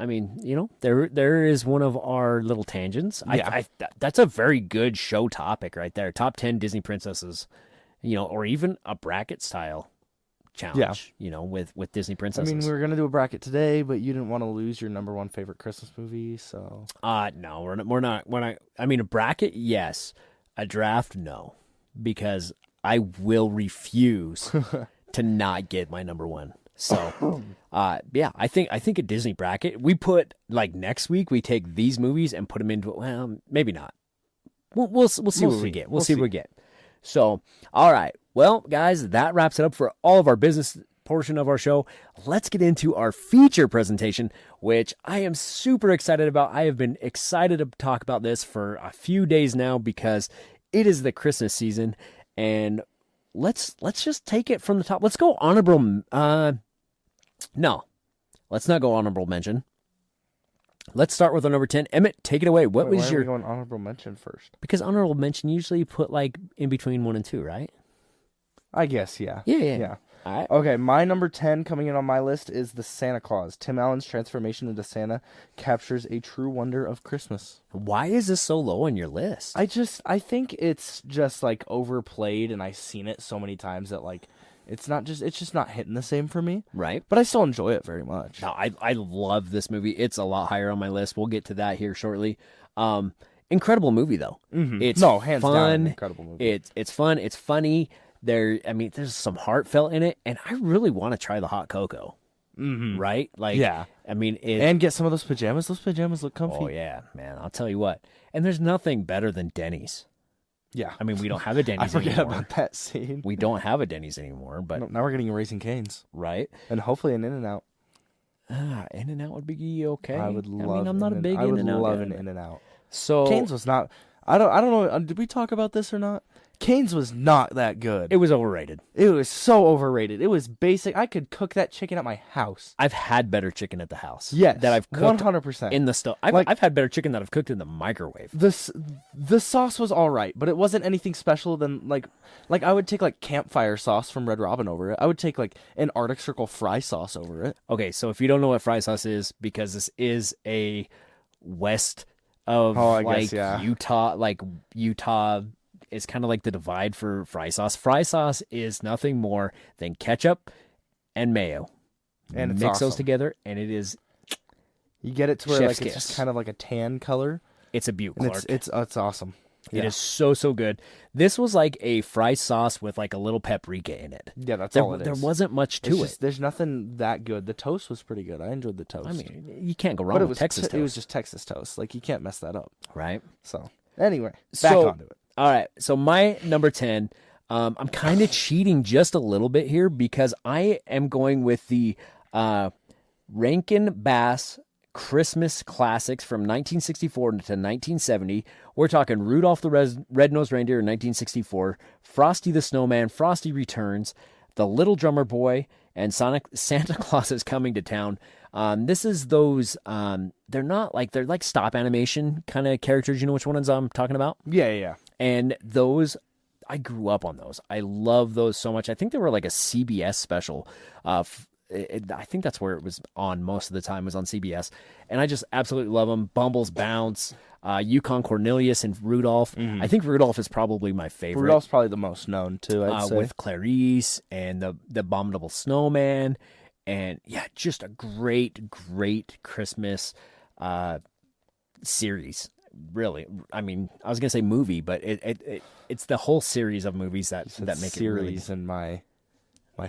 I mean, there is one of our little tangents. Yeah. That's a very good show topic right there. Top 10 Disney princesses, or even a bracket style challenge, with Disney princesses. I mean, we were gonna do a bracket today, but you didn't want to lose your number one favorite Christmas movie, so. No, we're not. I mean, a bracket, yes. A draft, no, because I will refuse to not get my number one. So, yeah, I think a Disney bracket. We put like next week. We take these movies and put them into. Well, maybe not. We'll see what we get. We'll see what we get. So, all right. Well, guys, that wraps it up for all of our business portion of our show. Let's get into our feature presentation, which I am super excited about. I have been excited to talk about this for a few days now because it is the Christmas season, and let's just take it from the top. Let's go honorable. No, let's not go honorable mention. Let's start with our number 10. Emmett, take it away. Why are we going honorable mention first? Because honorable mention usually put like in between 1 and 2, right? I guess, yeah. Yeah. All right. Okay, my number 10 coming in on my list is The Santa Claus. Tim Allen's transformation into Santa captures a true wonder of Christmas. Why is this so low on your list? I think it's just like overplayed, and I've seen it so many times that like it's just not hitting the same for me. Right. But I still enjoy it very much. No, I love this movie. It's a lot higher on my list. We'll get to that here shortly. Incredible movie though. Mm-hmm. It's hands fun. down, an incredible movie. It's fun. It's funny. There's some heartfelt in it, and I really want to try the hot cocoa. Mm-hmm. Right? Like, yeah. I mean, and get some of those pajamas. Those pajamas look comfy. Oh yeah, man. I'll tell you what. And there's nothing better than Denny's. Yeah. I mean, we don't have a Denny's I forget anymore. about that scene. We don't have a Denny's anymore, but now we're getting a Raising Cane's. Right? And hopefully an In-N-Out. In-N-Out would be okay. I would love. I mean, I'm not a big In-N-Out. I would love guy. an In-N-Out. So Cane's was not. I don't know. Did we talk about this or not? Cane's was not that good. It was overrated. It was so overrated. It was basic. I could cook that chicken at my house. I've had better chicken at the house. Yes, that I've cooked 100% in the stove. I've had better chicken that I've cooked in the microwave. The sauce was all right, but it wasn't anything special than like I would take like campfire sauce from Red Robin over it. I would take like an Arctic Circle fry sauce over it. Okay, so if you don't know what fry sauce is, because this is a west of Utah, like Utah is kind of like the divide for fry sauce. Fry sauce is nothing more than ketchup and mayo. And it's mix awesome. those together, and it is. You get it to where Chef's like it's kiss. just kind of like a tan color. It's a beaut, And Clark. it's awesome. It is so good. This was like a fry sauce with like a little paprika in it. Yeah, that's all it is. There wasn't much to it. There's nothing that good. The toast was pretty good. I enjoyed the toast. I mean, you can't go wrong but it with was Texas toast. It was just Texas toast. Like you can't mess that up. Right. So anyway, back onto it. All right. So my number 10, I'm kind of cheating just a little bit here because I am going with the Rankin Bass Christmas classics from 1964 to 1970. We're talking Rudolph the Red-Nosed Reindeer in 1964, Frosty the Snowman, Frosty Returns, The Little Drummer Boy, and Santa Claus is Coming to Town. This is those, they're like stop animation kind of characters. You know which ones I'm talking about? Yeah. And those, I grew up on those. I love those so much. I think they were like a CBS special. I think that's where it was on most of the time, was on CBS. And I just absolutely love them. Bumbles Bounce, Yukon Cornelius, and Rudolph. Mm-hmm. I think Rudolph is probably my favorite. Rudolph's probably the most known too, I'd say. With Clarice and the Abominable Snowman. And yeah, just a great Christmas series. Really, I mean, I was gonna say movie, but it's the whole series of movies that make it really. Series and my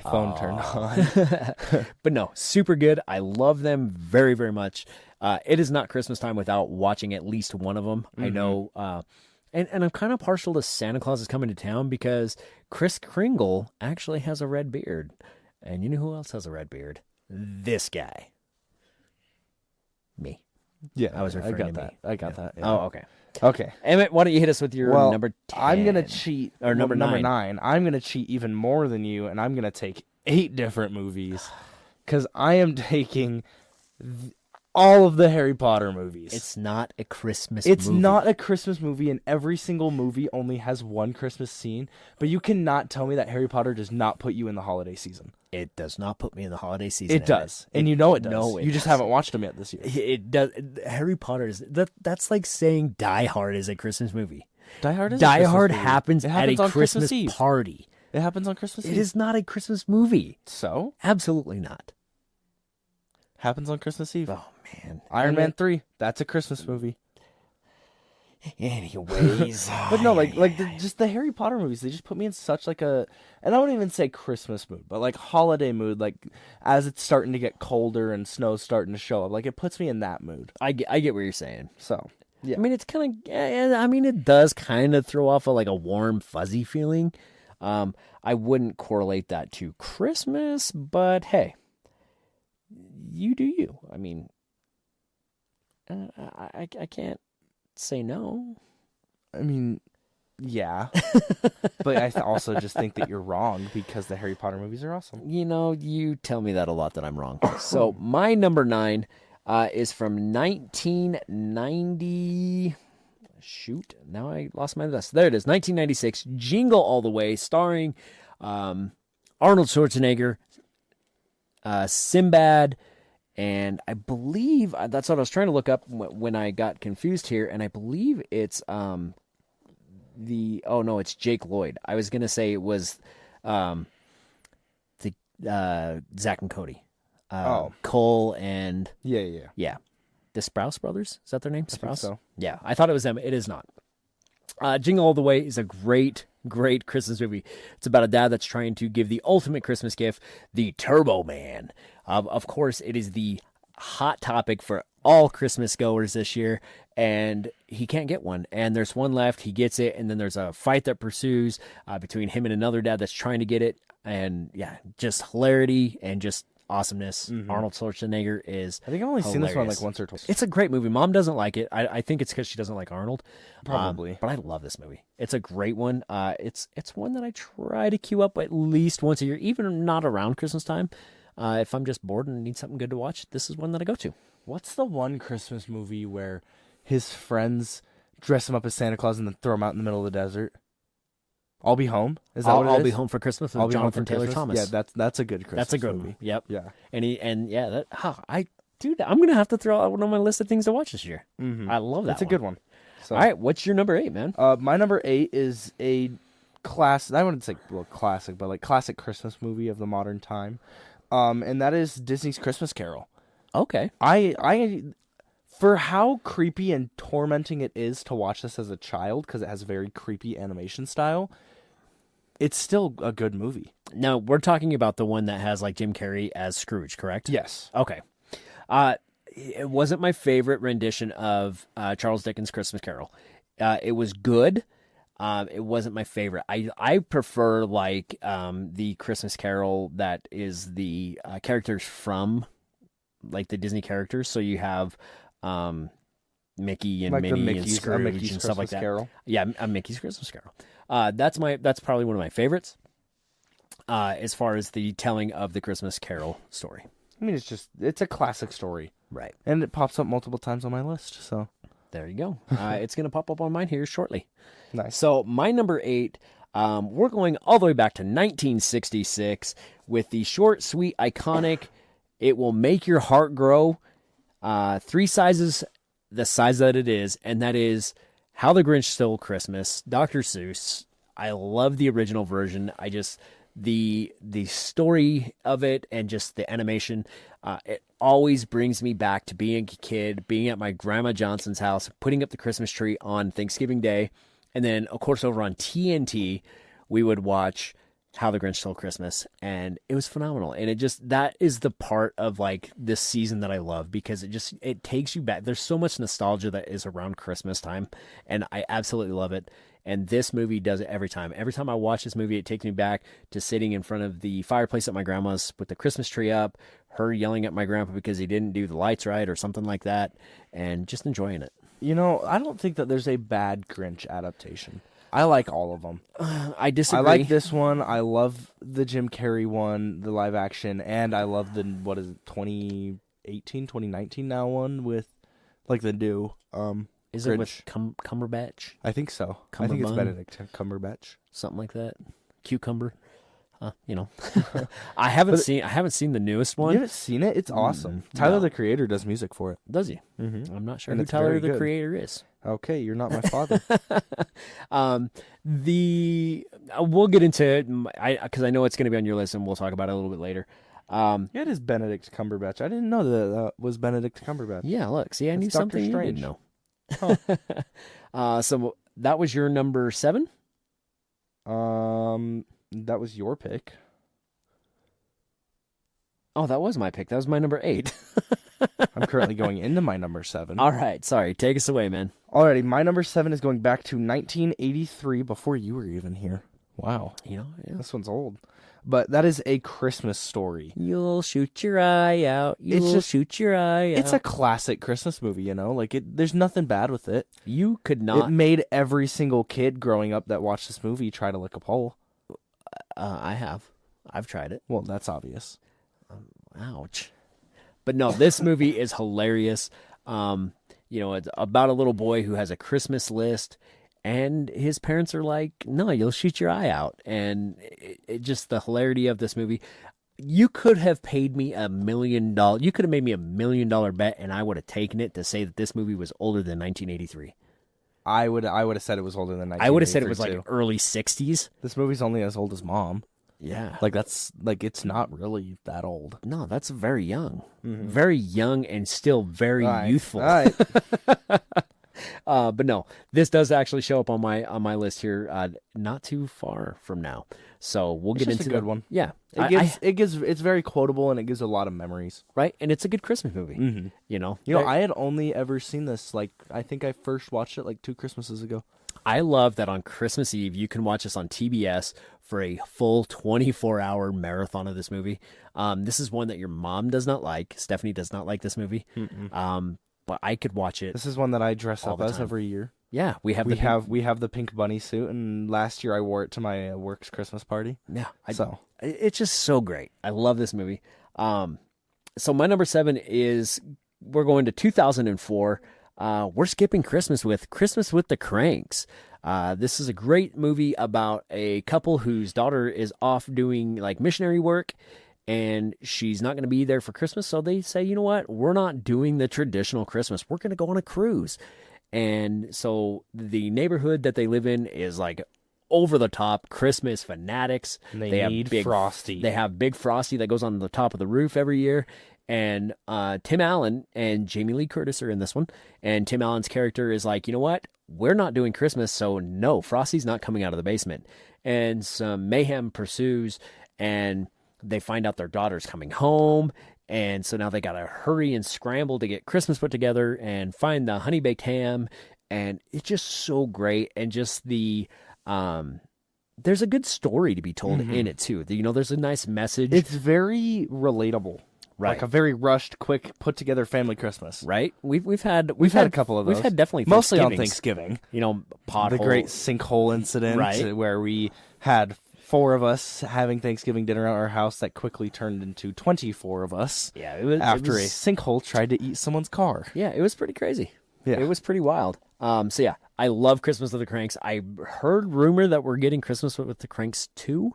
phone turned on. But no, super good. I love them very, very much. It is not Christmas time without watching at least one of them. Mm-hmm. I know, and I'm kind of partial to Santa Claus is Coming to Town because Kris Kringle actually has a red beard, and you know who else has a red beard? This guy. Me. Yeah, I was referring to me. I got that. Yeah. Oh, okay. Okay. Emmett, why don't you hit us with your number 10? I'm going to cheat. Or number 9. I'm going to cheat even more than you, and I'm going to take 8 different movies. Because I am taking all of the Harry Potter movies. It's not a Christmas movie. It's not a Christmas movie, and every single movie only has one Christmas scene. But you cannot tell me that Harry Potter does not put you in the holiday season. It does not put me in the holiday season. It does. And you know it does. No, you just haven't watched them yet this year. It does. Harry Potter is that's like saying Die Hard is a Christmas movie. Die Hard is Die a Christmas Hard movie. happens It at a on Christmas Eve. party. It happens on Christmas Eve. It is not a Christmas movie. So? Absolutely not. Happens on Christmas Eve. Oh, man. Iron Man 3. That's a Christmas movie. Anyways. But no, just the Harry Potter movies, they just put me in such like a, and I wouldn't even say Christmas mood, but like holiday mood, like as it's starting to get colder and snow's starting to show up, like it puts me in that mood. I get what you're saying. So, yeah. I mean, it's kind of, it does kind of throw off a warm, fuzzy feeling. I wouldn't correlate that to Christmas, but hey, you do you. I mean, I can't say no. I mean, yeah. But I also just think that you're wrong because the Harry Potter movies are awesome. You tell me that a lot that I'm wrong. So my number 9 is from 1990. Shoot, now I lost my list. There it is, 1996, Jingle All the Way, starring Arnold Schwarzenegger, Sinbad, and I believe that's what I was trying to look up when I got confused here, and I believe it's it's Jake Lloyd. I was gonna say it was Zach and Cody, Cole and yeah. The Sprouse brothers, is that their name? Sprouse? I think so. Yeah, I thought it was them. It is not. Jingle All the Way is a great Christmas movie. It's about a dad that's trying to give the ultimate Christmas gift, the Turbo Man. Of course, it is the hot topic for all Christmas goers this year, and he can't get one. And there's one left. He gets it, and then there's a fight that pursues between him and another dad that's trying to get it. And yeah, just hilarity and just awesomeness. Mm-hmm. Arnold Schwarzenegger is I think I've only seen this one hilarious. like once or twice. It's a great movie. Mom doesn't like it. I think it's because she doesn't like Arnold. Probably. But I love this movie. It's a great one. It's one that I try to queue up at least once a year, even not around Christmas time. If I'm just bored and need something good to watch, this is one that I go to. What's the one Christmas movie where his friends dress him up as Santa Claus and then throw him out in the middle of the desert? I'll Be Home? Is that what it is? I'll Be Home for Christmas with Jonathan Taylor Thomas. Yeah, that's a good Christmas That's a good movie. one. Yep. Yeah. I'm gonna have to throw out one on my list of things to watch this year. Mm-hmm. I love that. It's a good one. So, all right, what's your number 8, man? My number 8 is a classic. I wouldn't say classic, but like classic Christmas movie of the modern time, and that is Disney's Christmas Carol. Okay. I for how creepy and tormenting it is to watch this as a child because it has a very creepy animation style. It's still a good movie. Now, we're talking about the one that has like Jim Carrey as Scrooge, correct? Yes. Okay. It wasn't my favorite rendition of Charles Dickens' Christmas Carol. It was good. It wasn't my favorite. I prefer like the Christmas Carol that is the characters from like the Disney characters. So you have Mickey and like Minnie Mickey's, and Scrooge Mickey's and stuff like that. Carol. Yeah, a Mickey's Christmas Carol. That's probably one of my favorites as far as the telling of the Christmas Carol story. I mean, it's a classic story. Right. And it pops up multiple times on my list, so. There you go. It's going to pop up on mine here shortly. Nice. So my number 8, we're going all the way back to 1966 with the short, sweet, iconic, it will make your heart grow, 3 sizes, the size that it is, and that is How the Grinch Stole Christmas, Dr. Seuss. I love the original version. I just... The story of it and just the animation, it always brings me back to being a kid, being at my Grandma Johnson's house, putting up the Christmas tree on Thanksgiving Day. And then, of course, over on TNT, we would watch How the Grinch Stole Christmas. And it was phenomenal. And that is the part of like this season that I love because it takes you back. There's so much nostalgia that is around Christmas time. And I absolutely love it. And this movie does it every time. Every time I watch this movie, it takes me back to sitting in front of the fireplace at my grandma's with the Christmas tree up, her yelling at my grandpa because he didn't do the lights right or something like that, and just enjoying it. You know, I don't think that there's a bad Grinch adaptation. I like all of them. I disagree. I like this one. I love the Jim Carrey one, the live action, and I love the, 2018, 2019 now one with, like, the new Is Grinch. it with Cumberbatch? I think so. I think it's Benedict Cumberbatch. Something like that. Cucumber. You know, I haven't seen the newest You one. haven't seen it? It's awesome. Tyler, no. the Creator, does music for it. Does he? Mm-hmm. I'm not sure And who it's Tyler very the good. Creator is. Okay, you're not my father. We'll get into it because I know it's going to be on your list, and we'll talk about it a little bit later. It is Benedict Cumberbatch. I didn't know that was Benedict Cumberbatch. Yeah, look, see, I It's knew Doctor something you Strange. didn't know. So that was your number 7? That was your pick. Oh, that was my pick. That was my number 8. I'm currently going into my number 7. All right, sorry. Take us away, man. Alrighty, my number 7 is going back to 1983, before you were even here. Wow. Yeah. This one's old. But that is A Christmas Story. You'll shoot your eye out. Shoot your eye out. It's a classic Christmas movie, there's nothing bad with it. You could not. It made every single kid growing up that watched this movie try to lick a pole. I have. I've tried it. Well, that's obvious. Ouch. But no, this movie is hilarious. It's about a little boy who has a Christmas list, and his parents are like, no, you'll shoot your eye out. And it just the hilarity of this movie. You could have paid me $1 million. You could have made me $1 million bet, and I would have taken it to say that this movie was older than 1983. I would have said it was older than 1983. I would have said it was like too. early 60s. This movie's only as old as Mom. Yeah. It's not really that old. No, that's very young. Mm-hmm. Very young and still very youthful. All right. But no, this does actually show up on my list here, not too far from now. So we'll get into a good one. Yeah, it's very quotable, and it gives a lot of memories. Right, and it's a good Christmas movie. Mm-hmm. I had only ever seen this I think I first watched it 2 Christmases ago. I love that on Christmas Eve you can watch this on TBS for a full 24-hour marathon of this movie. This is one that your mom does not like. Stephanie does not like this movie. But I could watch it. This is one that I dress up as time. every year. Yeah, we have the pink bunny suit, and last year I wore it to my work's Christmas party. Yeah, it's just so great. I love this movie. So my number 7 is we're going to 2004. We're skipping Christmas with the Cranks. This is a great movie about a couple whose daughter is off doing missionary work, and she's not going to be there for Christmas. So they say, you know what? We're not doing the traditional Christmas. We're going to go on a cruise. And so the neighborhood that they live in is over the top Christmas fanatics. And they need have Frosty. They have big Frosty that goes on the top of the roof every year. And Tim Allen and Jamie Lee Curtis are in this one. And Tim Allen's character is like, you know what? We're not doing Christmas, so no, Frosty's not coming out of the basement. And some mayhem pursues, and they find out their daughter's coming home. And so now they got to hurry and scramble to get Christmas put together and find the honey baked ham. And it's just so great. And just there's a good story to be told in it too. There's a nice message. It's very relatable. Right. A very rushed, quick, put together family Christmas. Right. We've had a couple of those. We've had definitely mostly on Thanksgiving. Pothole. The great sinkhole incident, right, where we had 4 of us having Thanksgiving dinner at our house that quickly turned into 24 of us. Yeah, after a sinkhole tried to eat someone's car. Yeah, it was pretty crazy. Yeah, it was pretty wild. So yeah, I love Christmas with the Cranks. I heard rumor that we're getting Christmas with the Cranks 2.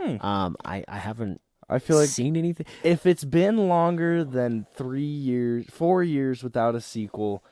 I haven't. I feel like seen anything. If it's been longer than 4 years without a sequel,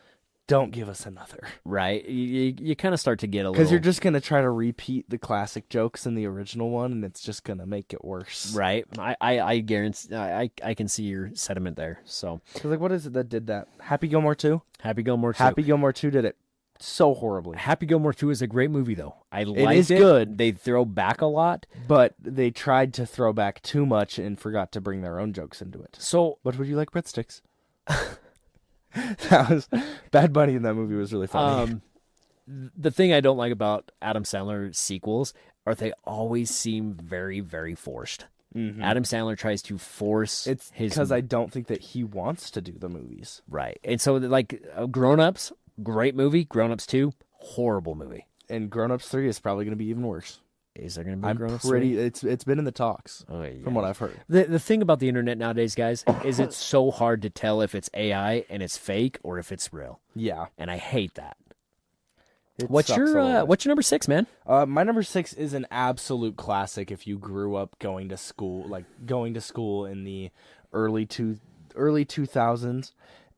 don't give us another. Right. You kind of start to get a little... Because you're just going to try to repeat the classic jokes in the original one, and it's just going to make it worse. Right. I guarantee... I can see your sentiment there. So... Because what is it that did that? Happy Gilmore 2? Happy Gilmore 2. Happy Gilmore 2 did it so horribly. Happy Gilmore 2 is a great movie, though. I liked it. It is good. They throw back a lot. But they tried to throw back too much and forgot to bring their own jokes into it. So... But would you like breadsticks? That was... Bad Bunny in that movie was really funny. The thing I don't like about Adam Sandler sequels are they always seem very, very forced. Mm-hmm. Adam Sandler tries to force it's his... because I don't think that he wants to do the movies. Right. And so, Grown Ups, great movie. Grown Ups 2, horrible movie. And Grown Ups 3 is probably going to be even worse. Is there going to be Grown Ups 3? It's been in the talks, from what I've heard. The thing about the internet nowadays, guys, is it's so hard to tell if it's AI and it's fake or if it's real. Yeah. And I hate that. What's your number 6, man? My number 6 is an absolute classic. If you grew up going to school in the early 2000s,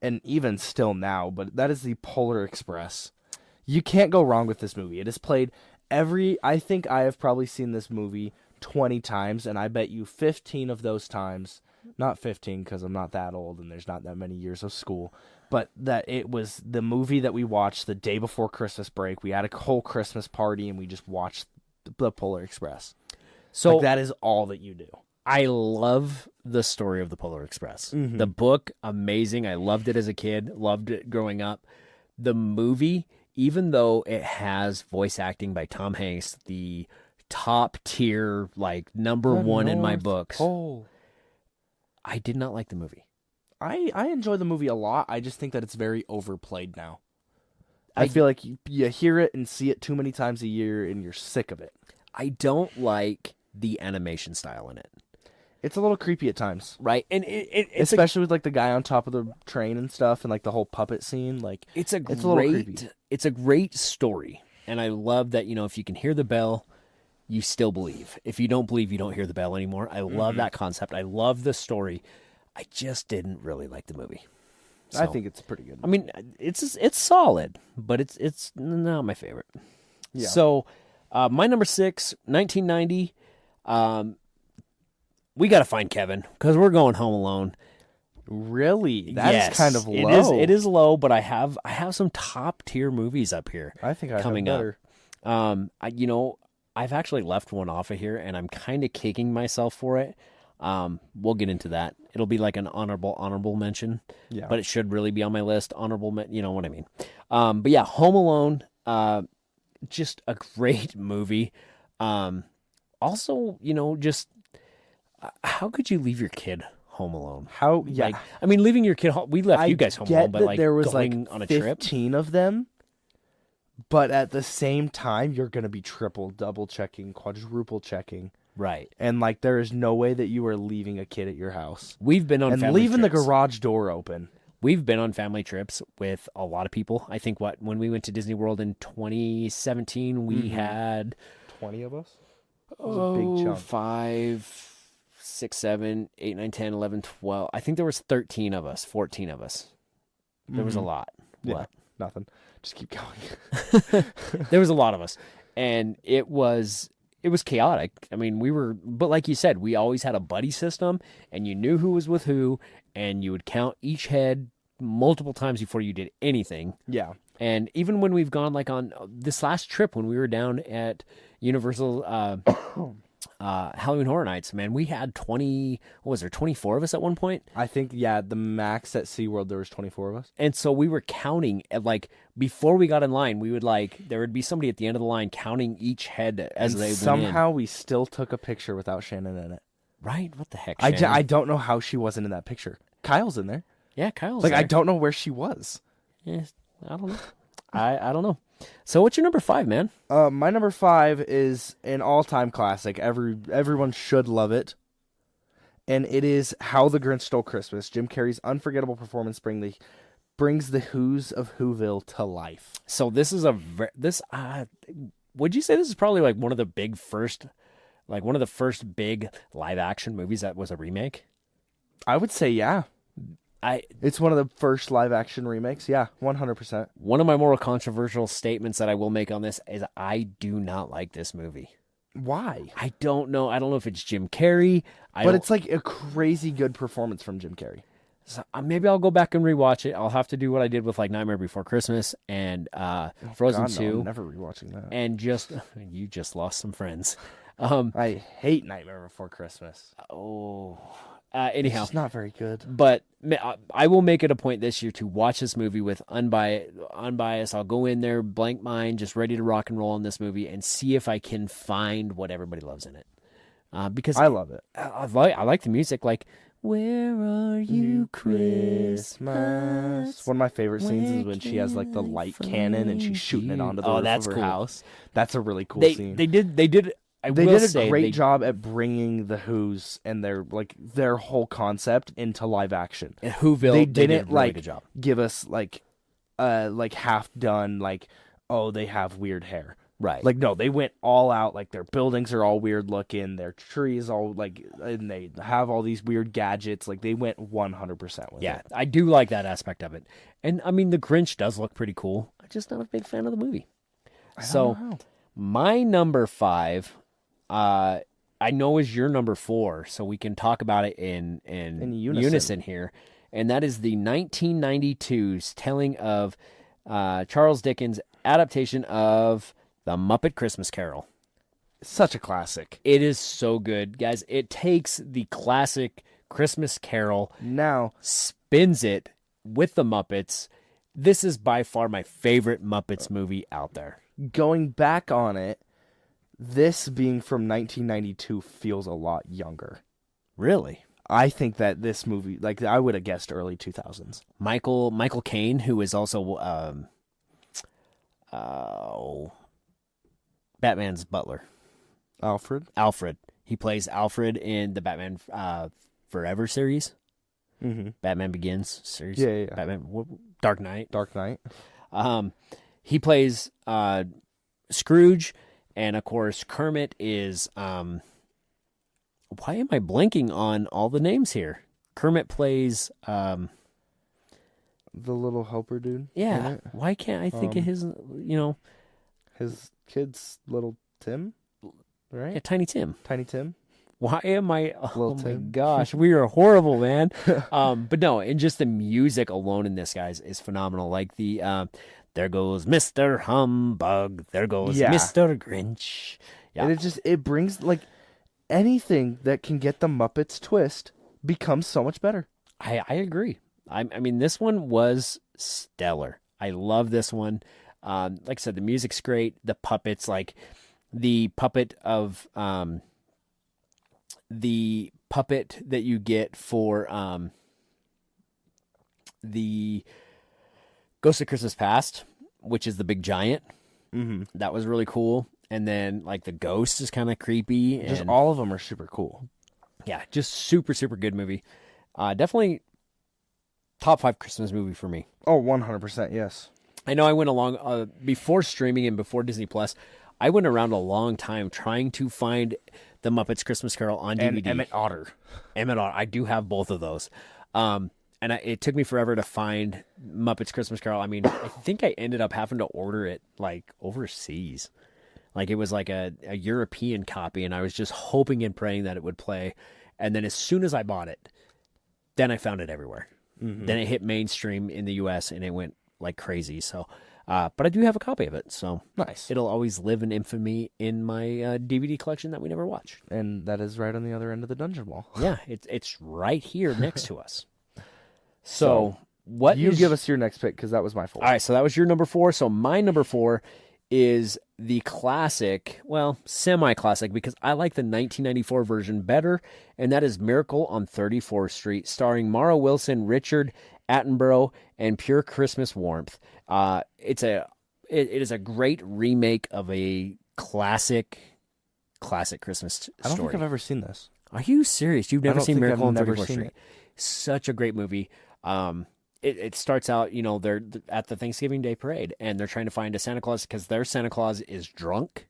and even still now, but that is the Polar Express. You can't go wrong with this movie. It is played I think I have probably seen this movie 20 times, and I bet you 15 of those times, not 15 because I'm not that old and there's not that many years of school, but that it was the movie that we watched the day before Christmas break. We had a whole Christmas party and we just watched the Polar Express. So that is all that you do. I love the story of the Polar Express. Mm-hmm. The book, amazing. I loved it as a kid, loved it growing up. The movie, even though it has voice acting by Tom Hanks, the top tier, like number one in my books, I did not like the movie. I enjoy the movie a lot. I just think that it's very overplayed now. I feel like you hear it and see it too many times a year and you're sick of it. I don't like the animation style in it. It's a little creepy at times. Right. And it's especially with like the guy on top of the train and stuff and like the whole puppet scene. Like it's a great story. And I love that, if you can hear the bell, you still believe. If you don't believe, you don't hear the bell anymore. I love that concept. I love the story. I just didn't really like the movie. So, I think it's pretty good. I mean, it's solid, but it's not my favorite. Yeah. So, my number 6, 1990. We got to find Kevin because we're going Home Alone. Really? That is kind of low. It is low, but I have some top tier movies up here. I think I coming have better. Up. I've actually left one off of here, and I'm kind of kicking myself for it. We'll get into that. It'll be like an honorable mention. Yeah. But it should really be on my list. You know what I mean. But yeah, Home Alone, just a great movie. Also, just how could you leave your kid home alone? How? Yeah. Like, I mean, leaving your kid home. We left you guys home alone, but like there was going like on a trip. 15 of them. But at the same time, you're going to be triple, double checking, quadruple checking. Right. And like, there is no way that you are leaving a kid at your house. We've been on and family leaving trips. the garage door open. We've been on family trips with a lot of people. I think when we went to Disney World in 2017, we had 20 of us. That was a big chunk. 5, 6, 7, 8, 9, 10, 11, 12. I think there was 13 of us, 14 of us. There was a lot. Yeah, what? Nothing. Just keep going. There was a lot of us, and it was chaotic. I mean, but like you said, we always had a buddy system, and you knew who was with who, and you would count each head multiple times before you did anything. Yeah. And even when we've gone like on this last trip, when we were down at Universal Halloween Horror Nights, man, we had 24 of us at one point? I think, yeah, the max at SeaWorld, there was 24 of us. And so we were counting, like, before we got in line, there would be somebody at the end of the line counting each head as they went in. Somehow we still took a picture without Shannon in it. Right? What the heck, Shannon? I don't know how she wasn't in that picture. Kyle's in there. Yeah, Kyle's like, there. I don't know where she was. Yeah, I don't know. I don't know. So what's your number 5, man? My number 5 is an all-time classic. Everyone should love it. And it is How the Grinch Stole Christmas. Jim Carrey's unforgettable performance brings the Who's of Whoville to life. So this is would you say this is probably like one of the first big live action movies that was a remake? I would say, yeah. It's one of the first live action remakes. Yeah, 100%. One of my more controversial statements that I will make on this is I do not like this movie. Why? I don't know. I don't know if it's Jim Carrey. But it's like a crazy good performance from Jim Carrey. So maybe I'll go back and rewatch it. I'll have to do what I did with like Nightmare Before Christmas and Frozen 2. No, I'm never rewatching that. And you just lost some friends. I hate Nightmare Before Christmas. Anyhow, it's not very good. But I will make it a point this year to watch this movie with unbiased. I'll go in there, blank mind, just ready to rock and roll on this movie and see if I can find what everybody loves in it. Because I love it. I like the music. Like, where are you, Christmas? One of my favorite scenes is when she has like the light cannon and she's shooting it onto the roof of her house. That's a really cool scene. They did. They did a great job at bringing the Who's and their whole concept into live action. Whoville, they didn't did a really good job. give us like half done oh, they have weird hair. Right. Like, no, they went all out. Like, their buildings are all weird looking. Their trees all, like, and they have all these weird gadgets. Like, they went 100% with it. I do like that aspect of it. And, I mean, the Grinch does look pretty cool. I'm just not a big fan of the movie. So, my number 5, I know is your number 4, so we can talk about it in unison here. And that is the 1992's telling of Charles Dickens' adaptation of The Muppet Christmas Carol. Such a classic. It is so good, guys. It takes the classic Christmas Carol, now spins it with the Muppets. This is by far my favorite Muppets movie out there. Going back on it, this being from 1992 feels a lot younger. Really? I think that this movie, like, I would have guessed early 2000s. Michael Caine, who is also Batman's butler. Alfred. He plays Alfred in the Batman Forever series. Mm-hmm. Batman Begins series. Yeah. Batman Dark Knight. He plays Scrooge, and of course Kermit is. Why am I blanking on all the names here? Kermit plays the little helper dude. Yeah. Why can't I think of his? His kid's little Tim, right? Yeah, Tiny Tim. Why am I? Oh my gosh, we are horrible, man. But no, and just the music alone in this, guys, is phenomenal. Like the there goes Mr. Humbug, there goes Mr. Grinch. Yeah, and it brings, like, anything that can get the Muppets twist becomes so much better. I agree. I mean, this one was stellar. I love this one. Like I said, the music's great. The puppets, like the puppet that you get for the Ghost of Christmas Past, which is the big giant. Mm-hmm. That was really cool. And then, like, the ghost is kind of creepy. Just all of them are super cool. Yeah, just super, super good movie. Definitely top 5 Christmas movie for me. Oh, 100%, yes. I know I went along, before streaming and before Disney Plus, I went around a long time trying to find The Muppets Christmas Carol on DVD. And Emmett Otter. I do have both of those. And it took me forever to find Muppets Christmas Carol. I mean, I think I ended up having to order it, like, overseas. Like, it was like a European copy, and I was just hoping and praying that it would play. And then as soon as I bought it, then I found it everywhere. Mm-hmm. Then it hit mainstream in the U.S., and it went like crazy. So, but I do have a copy of it. So nice. It'll always live in infamy in my DVD collection that we never watch. And that is right on the other end of the dungeon wall. Yeah, it's right here next to us. So what you give us your next pick, because that was my 4. All right, so that was your number 4. So my number 4 is the classic, well, semi-classic, because I like the 1994 version better, and that is Miracle on 34th Street, starring Mara Wilson, Richard Attenborough, and Pure Christmas Warmth. It is a great remake of a classic Christmas story. I don't think I've ever seen this. Are you serious? You've never seen Miracle on 34th Street? It. Such a great movie. It starts out, they're at the Thanksgiving Day parade, and they're trying to find a Santa Claus because their Santa Claus is drunk.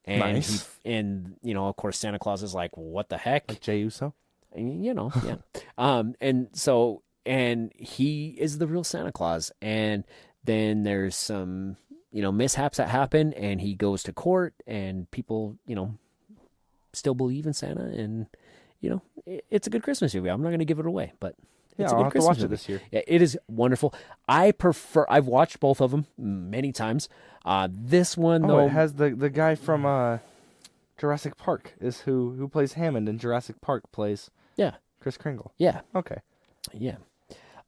And nice. Of course, Santa Claus is like, what the heck? Like Jey Uso? Yeah. And he is the real Santa Claus. And then there's some, mishaps that happen, and he goes to court, and people, still believe in Santa. And, it's a good Christmas movie. I'm not going to give it away, but... Yeah, it's a I'll good have Christmas to watch movie. it this year. Yeah, it is wonderful. I've watched both of them many times. This one, though... it has the guy from Jurassic Park is who plays Hammond in Jurassic Park plays Kris Kringle. Yeah. Okay. Yeah.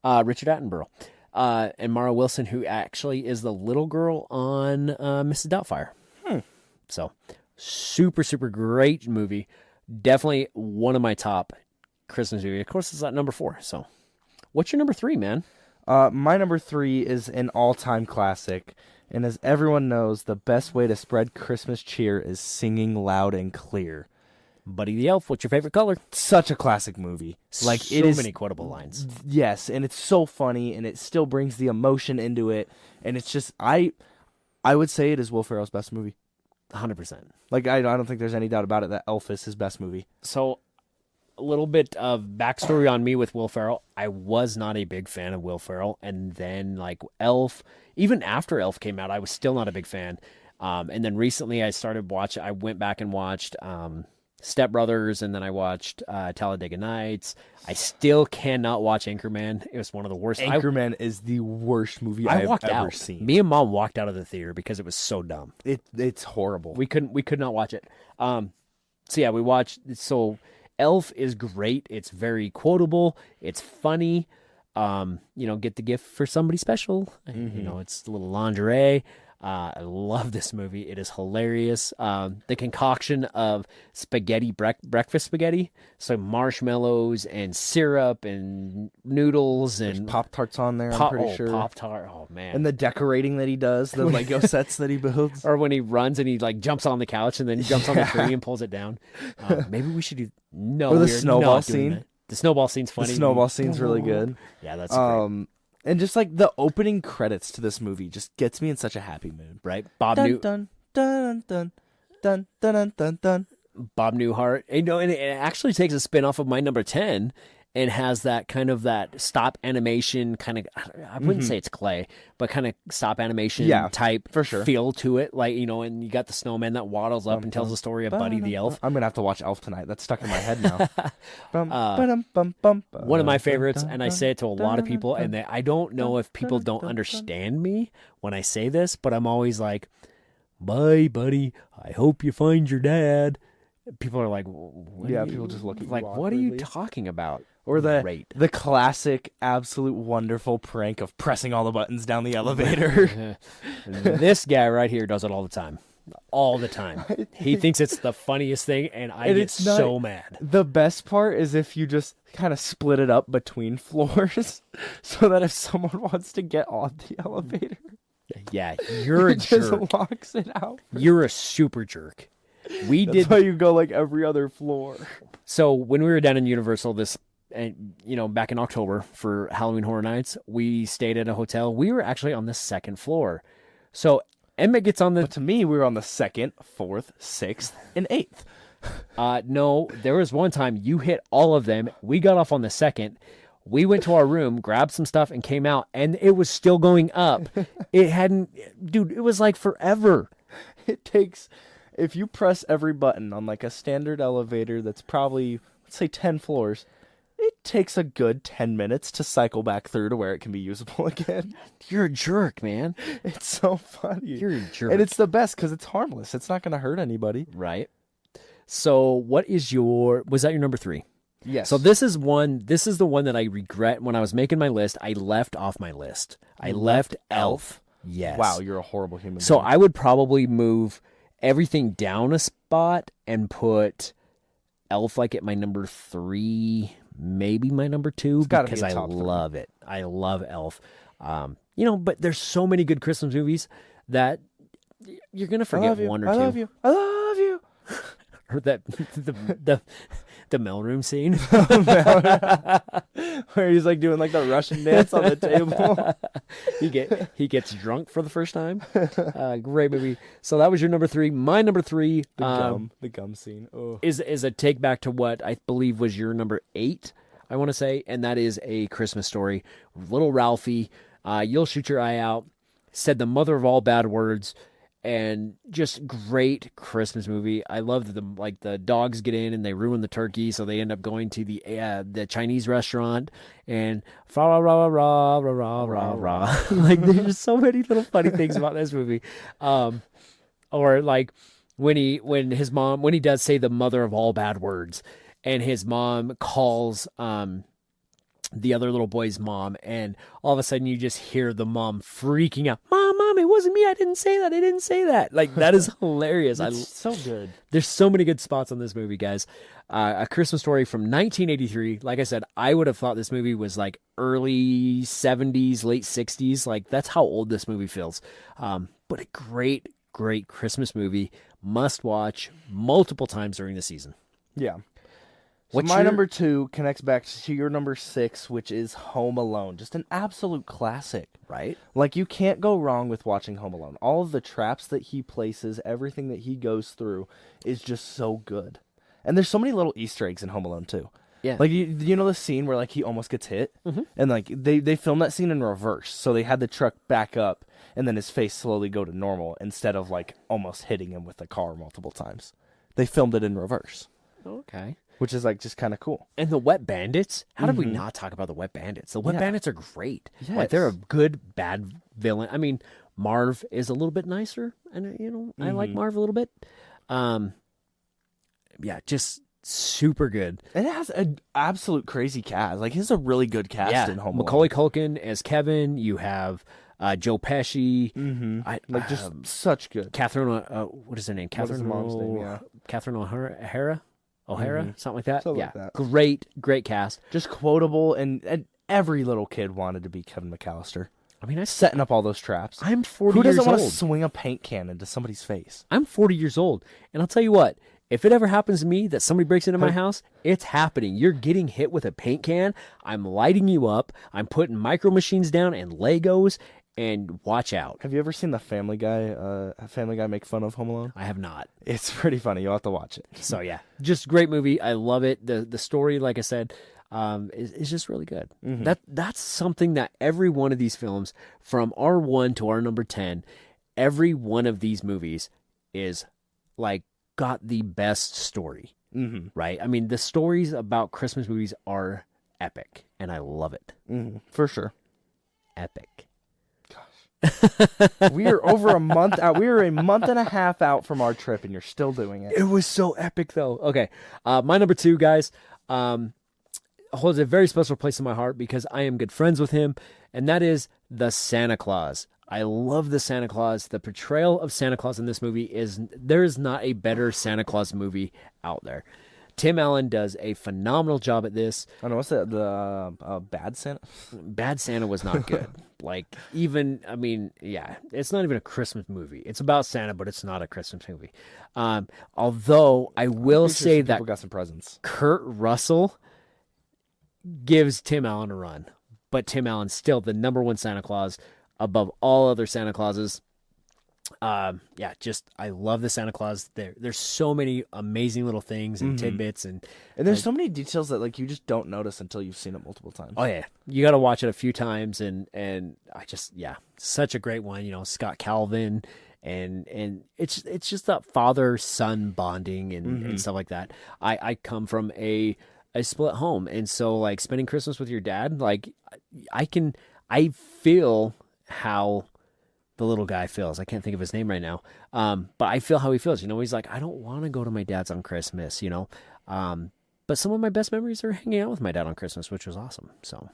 Richard Attenborough. And Mara Wilson, who actually is the little girl on Mrs. Doubtfire. So, super, super great movie. Definitely one of my top Christmas movies. Of course, it's at number 4, so... What's your number 3, man? My number 3 is an all-time classic, and as everyone knows, the best way to spread Christmas cheer is singing loud and clear. Buddy the Elf, what's your favorite color? Such a classic movie. Like, so it is many quotable lines. Yes, and it's so funny, and it still brings the emotion into it, and it's just I I would say it is Will Ferrell's best movie. 100%. Like, I don't think there's any doubt about it that Elf is his best movie. So, a little bit of backstory on me with Will Ferrell. I was not a big fan of Will Ferrell, and then like Elf, even after Elf came out, I was still not a big fan. And then recently, I went back and watched Step Brothers, and then I watched Talladega Nights. I still cannot watch Anchorman. It was one of the worst. Anchorman is the worst movie I've ever seen. Me and Mom walked out of the theater because it was so dumb. It's horrible. We could not watch it. So yeah, we watched. So Elf is great. It's very quotable. It's funny. Get the gift for somebody special. It's a little lingerie. I love this movie. It is hilarious. The concoction of spaghetti, breakfast spaghetti. So marshmallows and syrup and noodles and There's Pop-Tarts on there, I'm pretty sure. Pop-Tart. Oh, man. And the decorating that he does, the Lego sets that he builds. Or when he runs and he like jumps on the couch and then he jumps on the tree and pulls it down. Maybe we should do... No, or the snowball scene. That. The snowball scene's funny. The snowball scene's really good. Yeah, that's great. And just like the opening credits to this movie just gets me in such a happy mood. Right? Bob Newhart. And it actually takes a spin off of my number 10 and has that kind of that stop animation kind of, I wouldn't say it's clay, but kind of stop animation type for sure. feel to it. Like, and you got the snowman that waddles up and tells the story of Buddy the Elf. I'm going to have to watch Elf tonight. That's stuck in my head now. One of my favorites, and I say it to a lot of people, and I don't know if people don't understand me when I say this, but I'm always like, bye, buddy. I hope you find your dad. People are like, people just look at you like, what are you talking about? Or the classic, absolute wonderful prank of pressing all the buttons down the elevator. This guy right here does it all the time. All the time. He thinks it's the funniest thing, and I get so mad. The best part is if you just kind of split it up between floors so that if someone wants to get on the elevator, yeah, you're a jerk. Just locks it out. You're a super jerk. That's why you go like every other floor. So when we were down in Universal back in October for Halloween Horror Nights, we stayed at a hotel. We were actually on the second floor. So Emmett gets on the... But to me, we were on the 2nd, 4th, 6th, and 8th. No, there was one time you hit all of them. We got off on the 2nd. We went to our room, grabbed some stuff, and came out, and it was still going up. It was like forever. It takes... If you press every button on like a standard elevator that's probably, let's say 10 floors, it takes a good 10 minutes to cycle back through to where it can be usable again. You're a jerk, man. It's so funny. You're a jerk. And it's the best because it's harmless. It's not going to hurt anybody. Right. So was that your number 3? Yes. So this is the one that I regret. When I was making my list, I left off my list. I left Elf. Yes. Wow, you're a horrible human being. So being. I would probably move everything down a spot and put Elf like at my number 3, maybe my number 2, because I love it. I love Elf. But there's so many good Christmas movies that you're gonna forget one or two. I love you. Or that the mailroom scene where he's like doing like the Russian dance on the table. he gets drunk for the first time. Great movie. So that was your number 3. My number 3, the gum scene, is a take back to what I believe was your number 8. I want to say, and that is A Christmas Story. Little Ralphie, You'll Shoot Your Eye Out, said the mother of all bad words. And just great Christmas movie. I love that the dogs get in and they ruin the turkey, so they end up going to the Chinese restaurant and rah rah rah rah rah rah rah. Like there's so many little funny things about this movie. Or like when he does say the mother of all bad words, and his mom calls the other little boy's mom, and all of a sudden you just hear the mom freaking out. Mom, it wasn't me. I didn't say that. Like, that is hilarious. It's so good. There's so many good spots on this movie, guys. A Christmas Story from 1983. Like I said, I would have thought this movie was like early 70s, late 60s. Like, that's how old this movie feels. But a great, great Christmas movie. Must watch multiple times during the season. Yeah. So my number 2 connects back to your number 6, which is Home Alone. Just an absolute classic. Right? Like, you can't go wrong with watching Home Alone. All of the traps that he places, everything that he goes through is just so good. And there's so many little Easter eggs in Home Alone, too. Yeah. Like, you know the scene where, like, he almost gets hit? Mm-hmm. And, like, they filmed that scene in reverse. So they had the truck back up and then his face slowly go to normal instead of, like, almost hitting him with the car multiple times. They filmed it in reverse. Okay. Which is, like, just kind of cool. And the Wet Bandits? How did we not talk about the Wet Bandits? The Wet Bandits are great. Yes. Like, they're a good, bad villain. I mean, Marv is a little bit nicer, and, I like Marv a little bit. Yeah, just super good. And it has an absolute crazy cast. Like, it's a really good cast in Home Alone. Macaulay Culkin as Kevin. You have Joe Pesci. Just such good. Catherine, what is her name? What is the mom's name? Yeah. Catherine O'Hara? Something like that. Something yeah, like that. Great cast. Just quotable, and every little kid wanted to be Kevin McAllister. I mean, setting up all those traps. I'm 40 Who years doesn't old. want to swing a paint can into somebody's face? I'm 40 years old, and I'll tell you what. If it ever happens to me that somebody breaks into my house, it's happening. You're getting hit with a paint can. I'm lighting you up. I'm putting micro machines down and Legos, and watch out. Have you ever seen the Family Guy make fun of Home Alone? I have not. It's pretty funny. You'll have to watch it. So yeah, just great movie. I love it. The story, like I said, is just really good. Mm-hmm. That's something that every one of these films, from our 1 to our number 10, every one of these movies is like got the best story. Mm-hmm. Right? I mean, the stories about Christmas movies are epic, and I love it. Mm-hmm. For sure. Epic. We are over a month out. We are a month and a half out from our trip, and you're still doing it. It was so epic, though. Okay, my number 2, guys, holds a very special place in my heart because I am good friends with him, and that is the Santa Claus. I love the Santa Claus. The portrayal of Santa Claus in this movie there is not a better Santa Claus movie out there. Tim Allen does a phenomenal job at this. I know, what's that? The Bad Santa? Bad Santa was not good. It's not even a Christmas movie. It's about Santa, but it's not a Christmas movie. Although I will say that people got some presents. Kurt Russell gives Tim Allen a run, but Tim Allen's still the number 1 Santa Claus above all other Santa Clauses. I love the Santa Claus. There's so many amazing little things and tidbits, and there's so many details that like you just don't notice until you've seen it multiple times. Oh yeah, you got to watch it a few times, and such a great one. Scott Calvin, and it's just that father-son bonding and stuff like that. I come from a split home, and so like spending Christmas with your dad, like I feel how the little guy feels. I can't think of his name right now. But I feel how he feels. He's like, I don't want to go to my dad's on Christmas, But some of my best memories are hanging out with my dad on Christmas, which was awesome. So,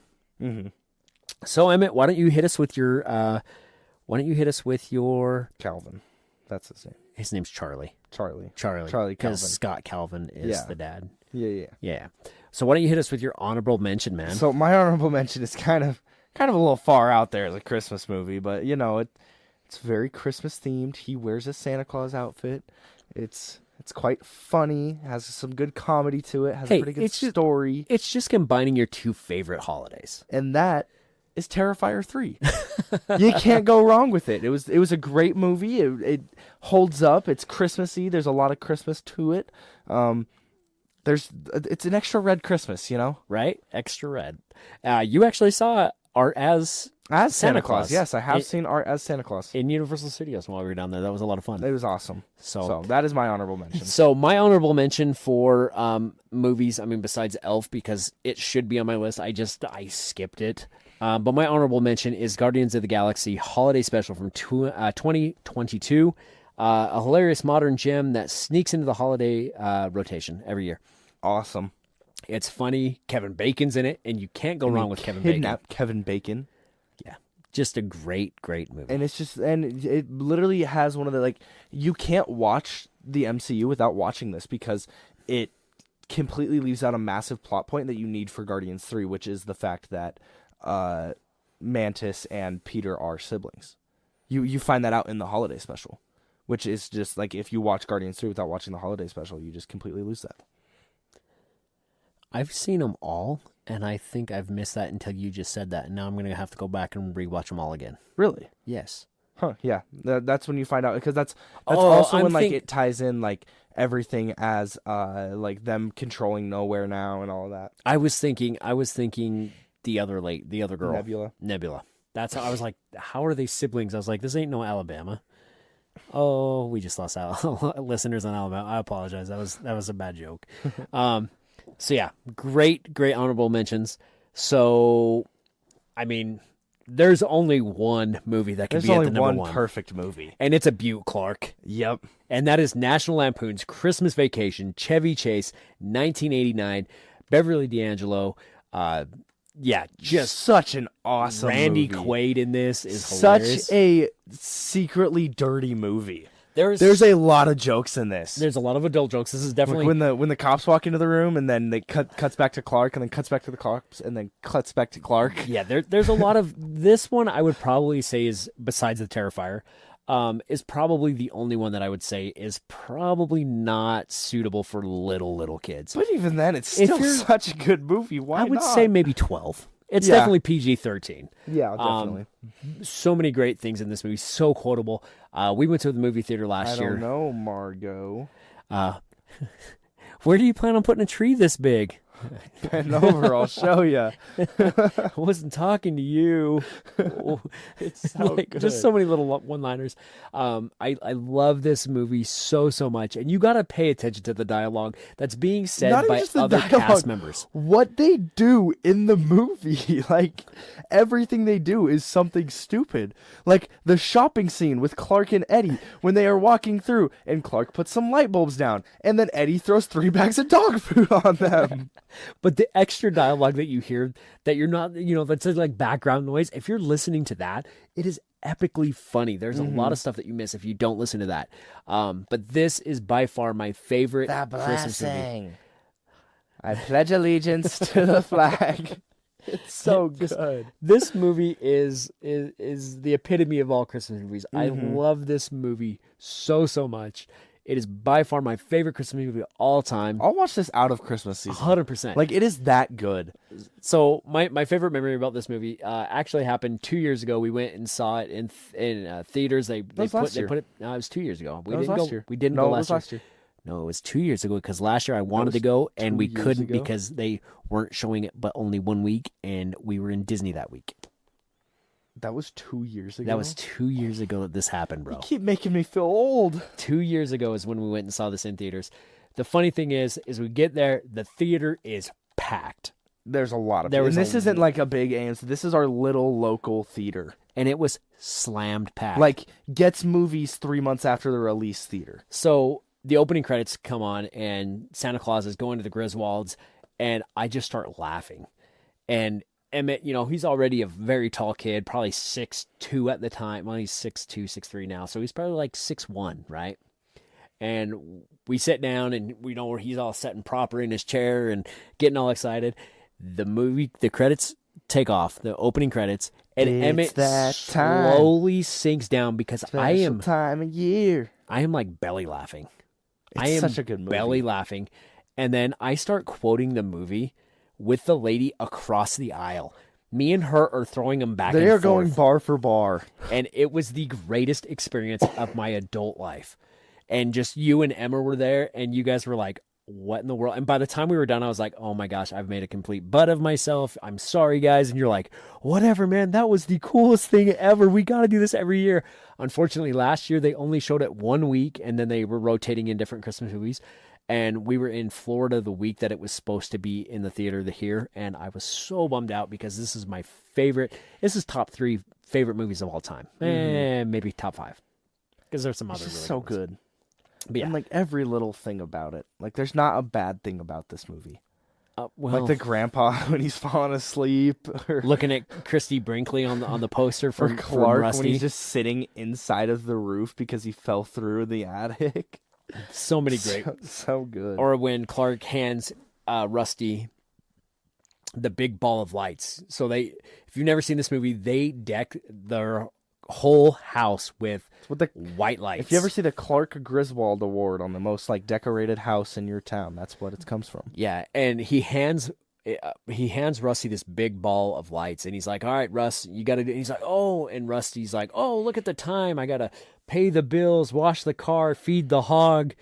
So Emmett, why don't you hit us with your Calvin? That's his name. His name's Charlie. Charlie Because Calvin. Scott Calvin is the dad. Yeah. So why don't you hit us with your honorable mention, man? So my honorable mention is kind of a little far out there as a Christmas movie, but it's very Christmas themed. He wears a Santa Claus outfit. It's quite funny, has some good comedy to it, has a pretty good story. It's just combining your 2 favorite holidays. And that is Terrifier 3. You can't go wrong with it. It was a great movie. It holds up. It's Christmassy. There's a lot of Christmas to it. It's an extra red Christmas, Right? Extra red. You actually saw Art as Santa Claus. Yes, I have seen Art as Santa Claus in Universal Studios while we were down there. That was a lot of fun. It was awesome. So that is my honorable mention. So my honorable mention for movies, besides Elf, because it should be on my list. I skipped it. But my honorable mention is Guardians of the Galaxy Holiday Special from 2022. A hilarious modern gem that sneaks into the holiday rotation every year. Awesome. It's funny. Kevin Bacon's in it, and you can't go wrong with Kevin Bacon. Kidnap Kevin Bacon. Yeah, just a great movie. And it literally has one of the you can't watch the MCU without watching this because it completely leaves out a massive plot point that you need for Guardians 3, which is the fact that Mantis and Peter are siblings. You find that out in the holiday special, which is just if you watch Guardians 3 without watching the holiday special, you just completely lose that. I've seen them all, and I think I've missed that until you just said that, and now I'm going to have to go back and rewatch them all again. Really? Yes. Huh? Yeah. That's when you find out, because that's Oh, also I'm when it ties in like everything as like them controlling Nowhere now and all of that. I was thinking the other girl. Nebula. That's how I was like, how are they siblings? I was like, this ain't no Alabama. Oh, we just lost listeners on Alabama. I apologize. That was a bad joke. So yeah, great honorable mentions. So, I mean, there's only one movie that can be at the number one. There's only one perfect movie. And it's a Butte, Clark. Yep. And that is National Lampoon's Christmas Vacation, Chevy Chase, 1989, Beverly D'Angelo. Yeah, just such an awesome Randy movie. Quaid in this is hilarious. Such a secretly dirty movie. There's a lot of jokes in this. There's a lot of adult jokes. This is definitely when the cops walk into the room and then they cuts back to Clark and then cuts back to the cops and then cuts back to Clark. Yeah, there's a lot of this one. I would probably say is, besides the Terrifier, is probably the only one that I would say is probably not suitable for little kids. But even then, it's still such a good movie. Why I would not? say maybe 12. It's definitely PG-13. Yeah, definitely. So many great things in this movie. So quotable. We went to the movie theater last year. I don't know, Margot. Where do you plan on putting a tree this big? Bend over, I'll show you. I wasn't talking to you. It's so like, good. Just so many little one-liners. I love this movie so much, and you got to pay attention to the dialogue that's being said by other cast members. What they do in the movie, like everything they do is something stupid. Like the shopping scene with Clark and Eddie when they are walking through, and Clark puts some light bulbs down, and then Eddie throws 3 bags of dog food on them. But the extra dialogue that you hear, that you're not, that's like background noise. If you're listening to that, it is epically funny. There's a lot of stuff that you miss if you don't listen to that. But this is by far my favorite Christmas movie. I pledge allegiance to the flag. It's so good. This movie is the epitome of all Christmas movies. I love this movie so much. It is by far my favorite Christmas movie of all time. I'll watch this out of Christmas season. 100%. Like, it is that good. So my favorite memory about this movie actually happened 2 years ago. We went and saw it in theaters. They put it. No, it was 2 years ago. We didn't go. We didn't go last year. No, it was 2 years ago, because last year I wanted to go and we couldn't because they weren't showing it but only 1 week, and we were in Disney that week. That was 2 years ago? That was 2 years ago that this happened, bro. You keep making me feel old. 2 years ago is when we went and saw this in theaters. The funny thing is we get there, the theater is packed. There's a lot of people. And this isn't like a big AMC. This is our little local theater. And it was slammed packed. Like, gets movies 3 months after the release theater. So the opening credits come on, and Santa Claus is going to the Griswolds, and I just start laughing. And Emmett, he's already a very tall kid, probably 6'2" at the time. Well, he's 6'2", 6'3" now, so he's probably like 6'1", right? And we sit down, and we know where he's all sitting proper in his chair and getting all excited. The credits take off, the opening credits, and Emmett slowly sinks down because I am time of year. I am like belly laughing. It's such a good movie. Belly laughing, and then I start quoting the movie with the lady across the aisle. Me and her are throwing them back and forth. They are going bar for bar. And it was the greatest experience of my adult life. And just you and Emma were there, and you guys were like, what in the world? And by the time we were done, I was like, oh my gosh, I've made a complete butt of myself. I'm sorry, guys. And you're like, whatever, man. That was the coolest thing ever. We got to do this every year. Unfortunately, last year, they only showed it 1 week, and then they were rotating in different Christmas movies. And we were in Florida the week that it was supposed to be in the theater here. And I was so bummed out because this is my favorite. This is top 3 favorite movies of all time. Maybe top 5. Because there's some other really so good. Ones. But yeah. And like every little thing about it. Like there's not a bad thing about this movie. Well, like the grandpa when he's falling asleep. Or looking at Christy Brinkley on the poster for Clark Rusty. when he's just sitting inside of the roof because he fell through the attic. So many great. So good. Or when Clark hands Rusty the big ball of lights. So if you've never seen this movie, they deck their whole house with With the white lights. If you ever see the Clark Griswold Award on the most like decorated house in your town, that's what it comes from. Yeah, and he hands Rusty this big ball of lights, and he's like, "All right, Russ, you got to do." He's like, "Oh," and Rusty's like, "Oh, look at the time! I gotta pay the bills, wash the car, feed the hog,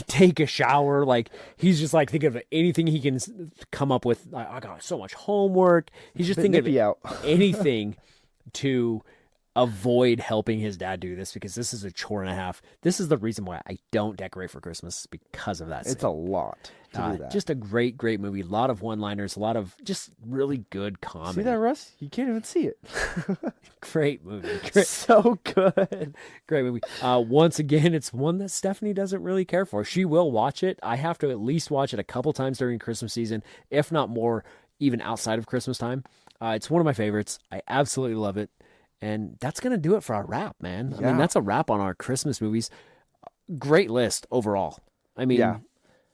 take a shower." Like he's just like thinking of anything he can come up with. I got so much homework. He's just thinking of anything to avoid helping his dad do this, because this is a chore and a half. This is the reason why I don't decorate for Christmas, because of that. It's a lot to do that. Just a great, great movie. A lot of one-liners, a lot of just really good comedy. See that, Russ? You can't even see it. Great movie. Great. So good. Great movie. Once again, it's one that Stephanie doesn't really care for. She will watch it. I have to at least watch it a couple times during Christmas season, if not more, even outside of Christmas time. It's one of my favorites. I absolutely love it. And that's going to do it for our wrap, man. Yeah. I mean, that's a wrap on our Christmas movies. Great list overall. I mean, yeah.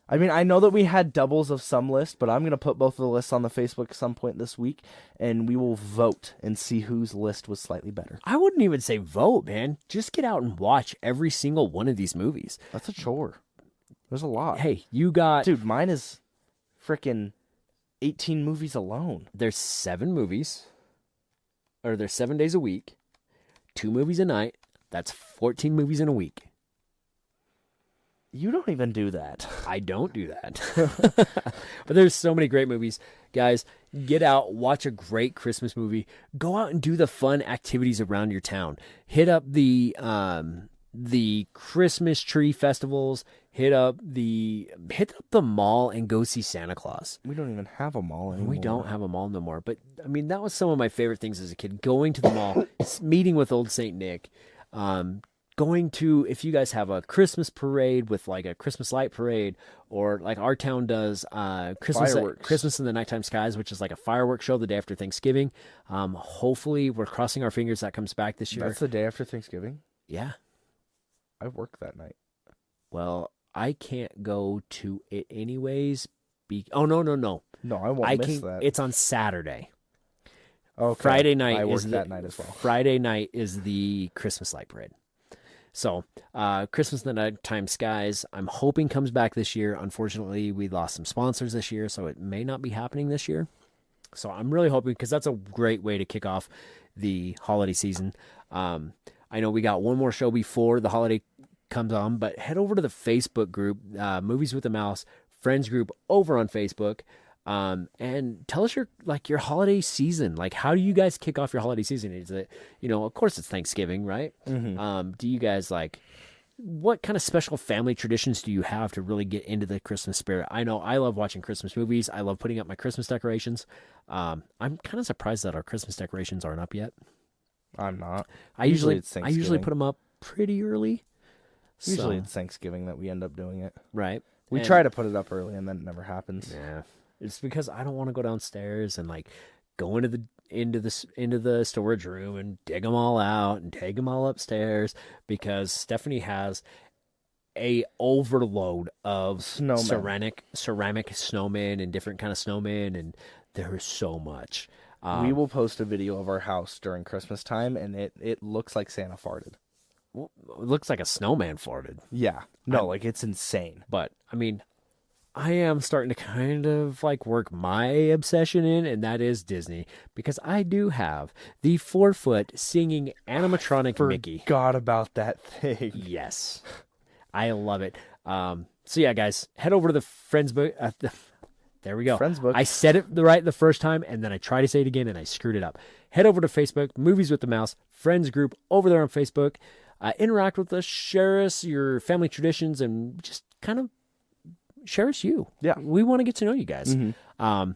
I mean, I know that we had doubles of some lists, but I'm going to put both of the lists on the Facebook at some point this week, and we will vote and see whose list was slightly better. I wouldn't even say vote, man. Just get out and watch every single one of these movies. That's a chore. There's a lot. Hey, you got... Dude, mine is freaking 18 movies alone. There's 7 movies. Or there's 7 days a week, 2 movies a night. That's 14 movies in a week. You don't even do that. I don't do that. But there's so many great movies. Guys, get out, watch a great Christmas movie. Go out and do the fun activities around your town. Hit up the Christmas tree festivals. Hit up the mall and go see Santa Claus. We don't even have a mall anymore. We don't have a mall no more. But I mean, that was some of my favorite things as a kid. Going to the mall, meeting with old Saint Nick, going to, if you guys have a Christmas parade with like a Christmas light parade, or like our town does Christmas in the Nighttime Skies, which is like a fireworks show the day after Thanksgiving. Hopefully, we're crossing our fingers that comes back this year. That's the day after Thanksgiving? Yeah. I work that night. Well, I can't go to it anyways. Oh, no. No, I won't miss that. It's on Saturday. Okay. Friday night I work is that night as well. Friday night is the Christmas light parade. So, Christmas in the Nighttime Skies, I'm hoping comes back this year. Unfortunately, we lost some sponsors this year, so it may not be happening this year. So I'm really hoping, because that's a great way to kick off the holiday season. I know we got one more show before the holiday comes on, but head over to the Facebook group, Movies with the Mouse Friends group over on Facebook, and tell us your holiday season. Like, how do you guys kick off your holiday season? Is it, of course it's Thanksgiving, right? Mm-hmm. Do you guys what kind of special family traditions do you have to really get into the Christmas spirit? I know I love watching Christmas movies. I love putting up my Christmas decorations. I'm kind of surprised that our Christmas decorations aren't up yet. I'm not. I usually put them up pretty early. Usually it's Thanksgiving that we end up doing it. Right. We try to put it up early, and then it never happens. Yeah. It's because I don't want to go downstairs and go into the storage room and dig them all out and take them all upstairs, because Stephanie has a overload of ceramic snowmen and different kind of snowmen, and there is so much. We will post a video of our house during Christmas time, and it looks like Santa farted. Well, it looks like a snowman farted. Yeah. No, it's insane. But, I mean, I am starting to kind of work my obsession in, and that is Disney, because I do have the 4-foot singing animatronic Mickey. Forgot about that thing. Yes. I love it. So yeah, guys, head over to the Friends book. There we go. Friends book. I said it right the first time, and then I tried to say it again, and I screwed it up. Head over to Facebook, Movies with the Mouse, Friends group over there on Facebook. Interact with us, share us your family traditions, and just kind of share us you. Yeah. We want to get to know you guys. Mm-hmm.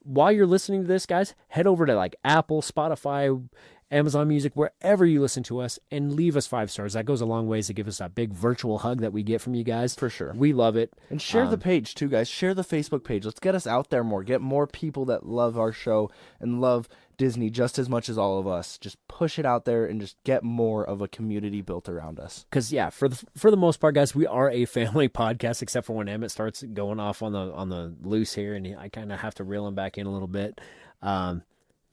While you're listening to this, guys, head over to Apple, Spotify, Amazon Music, wherever you listen to us, and leave us 5 stars. That goes a long ways to give us that big virtual hug that we get from you guys. For sure. We love it. And share the page too, guys. Share the Facebook page. Let's get us out there more. Get more people that love our show and love Disney just as much as all of us. Just push it out there and just get more of a community built around us. Because yeah, for the most part, guys, we are a family podcast, except for when Emmett starts going off on the loose here, and I kind of have to reel him back in a little bit.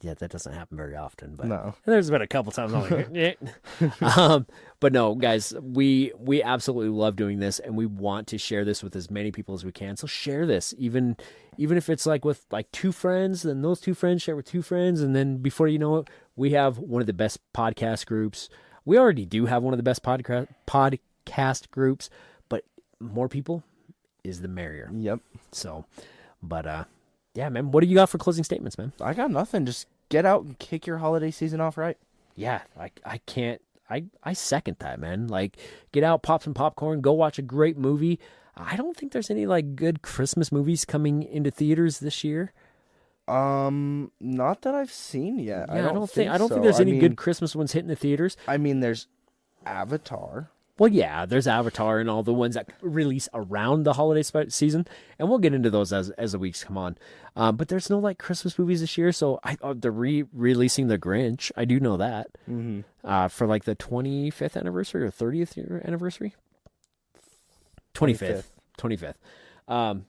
Yeah, that doesn't happen very often, but No. there's been a couple times I'm like, but no, guys, we absolutely love doing this, and we want to share this with as many people as we can. So share this, even if it's like with like 2 friends, then those 2 friends share with 2 friends, and then before you know it, we have one of the best podcast groups. We already do have one of the best podcast groups, but more people is the merrier. Yep. So, but yeah, man, what do you got for closing statements, man? I got nothing. Just get out and kick your holiday season off right. Yeah, I can't. I second that, man. Like, get out, pop some popcorn, go watch a great movie. I don't think there's any like good Christmas movies coming into theaters this year. Not that I've seen yet. Yeah, I don't think so. there's any good Christmas ones hitting the theaters. I mean, there's Avatar. Well, yeah, there's Avatar and all the ones that release around the holiday season, and we'll get into those as the weeks come on. But there's no like Christmas movies this year, so they're releasing The Grinch. I do know that for like the 25th anniversary or 30th year anniversary. 25th.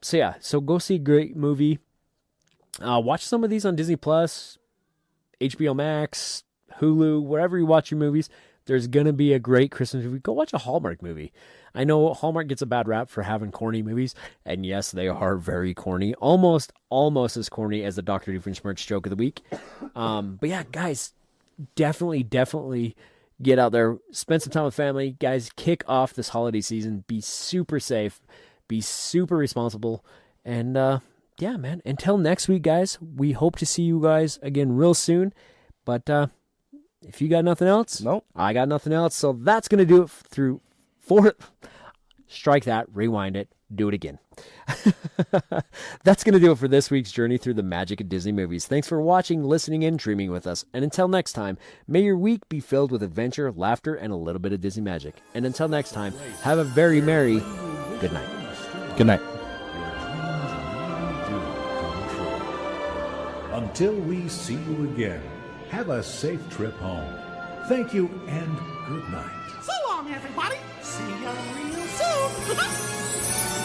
So yeah, so go see a great movie. Watch some of these on Disney Plus, HBO Max, Hulu, wherever you watch your movies. There's going to be a great Christmas movie. Go watch a Hallmark movie. I know Hallmark gets a bad rap for having corny movies, and yes, they are very corny. Almost as corny as the Dr. Doofenshmirtz joke of the week. But yeah, guys, definitely get out there. Spend some time with family. Guys, kick off this holiday season. Be super safe. Be super responsible. And yeah, man, until next week, guys, we hope to see you guys again real soon. But if you got nothing else, nope, I got nothing else. So that's going to do it strike that, rewind it, do it again. That's going to do it for this week's journey through the magic of Disney movies. Thanks for watching, listening, and dreaming with us. And until next time, may your week be filled with adventure, laughter, and a little bit of Disney magic. And until next time, have a very merry good night. Good night. Until we see you again, have a safe trip home. Thank you and good night. So long, everybody. See ya real soon.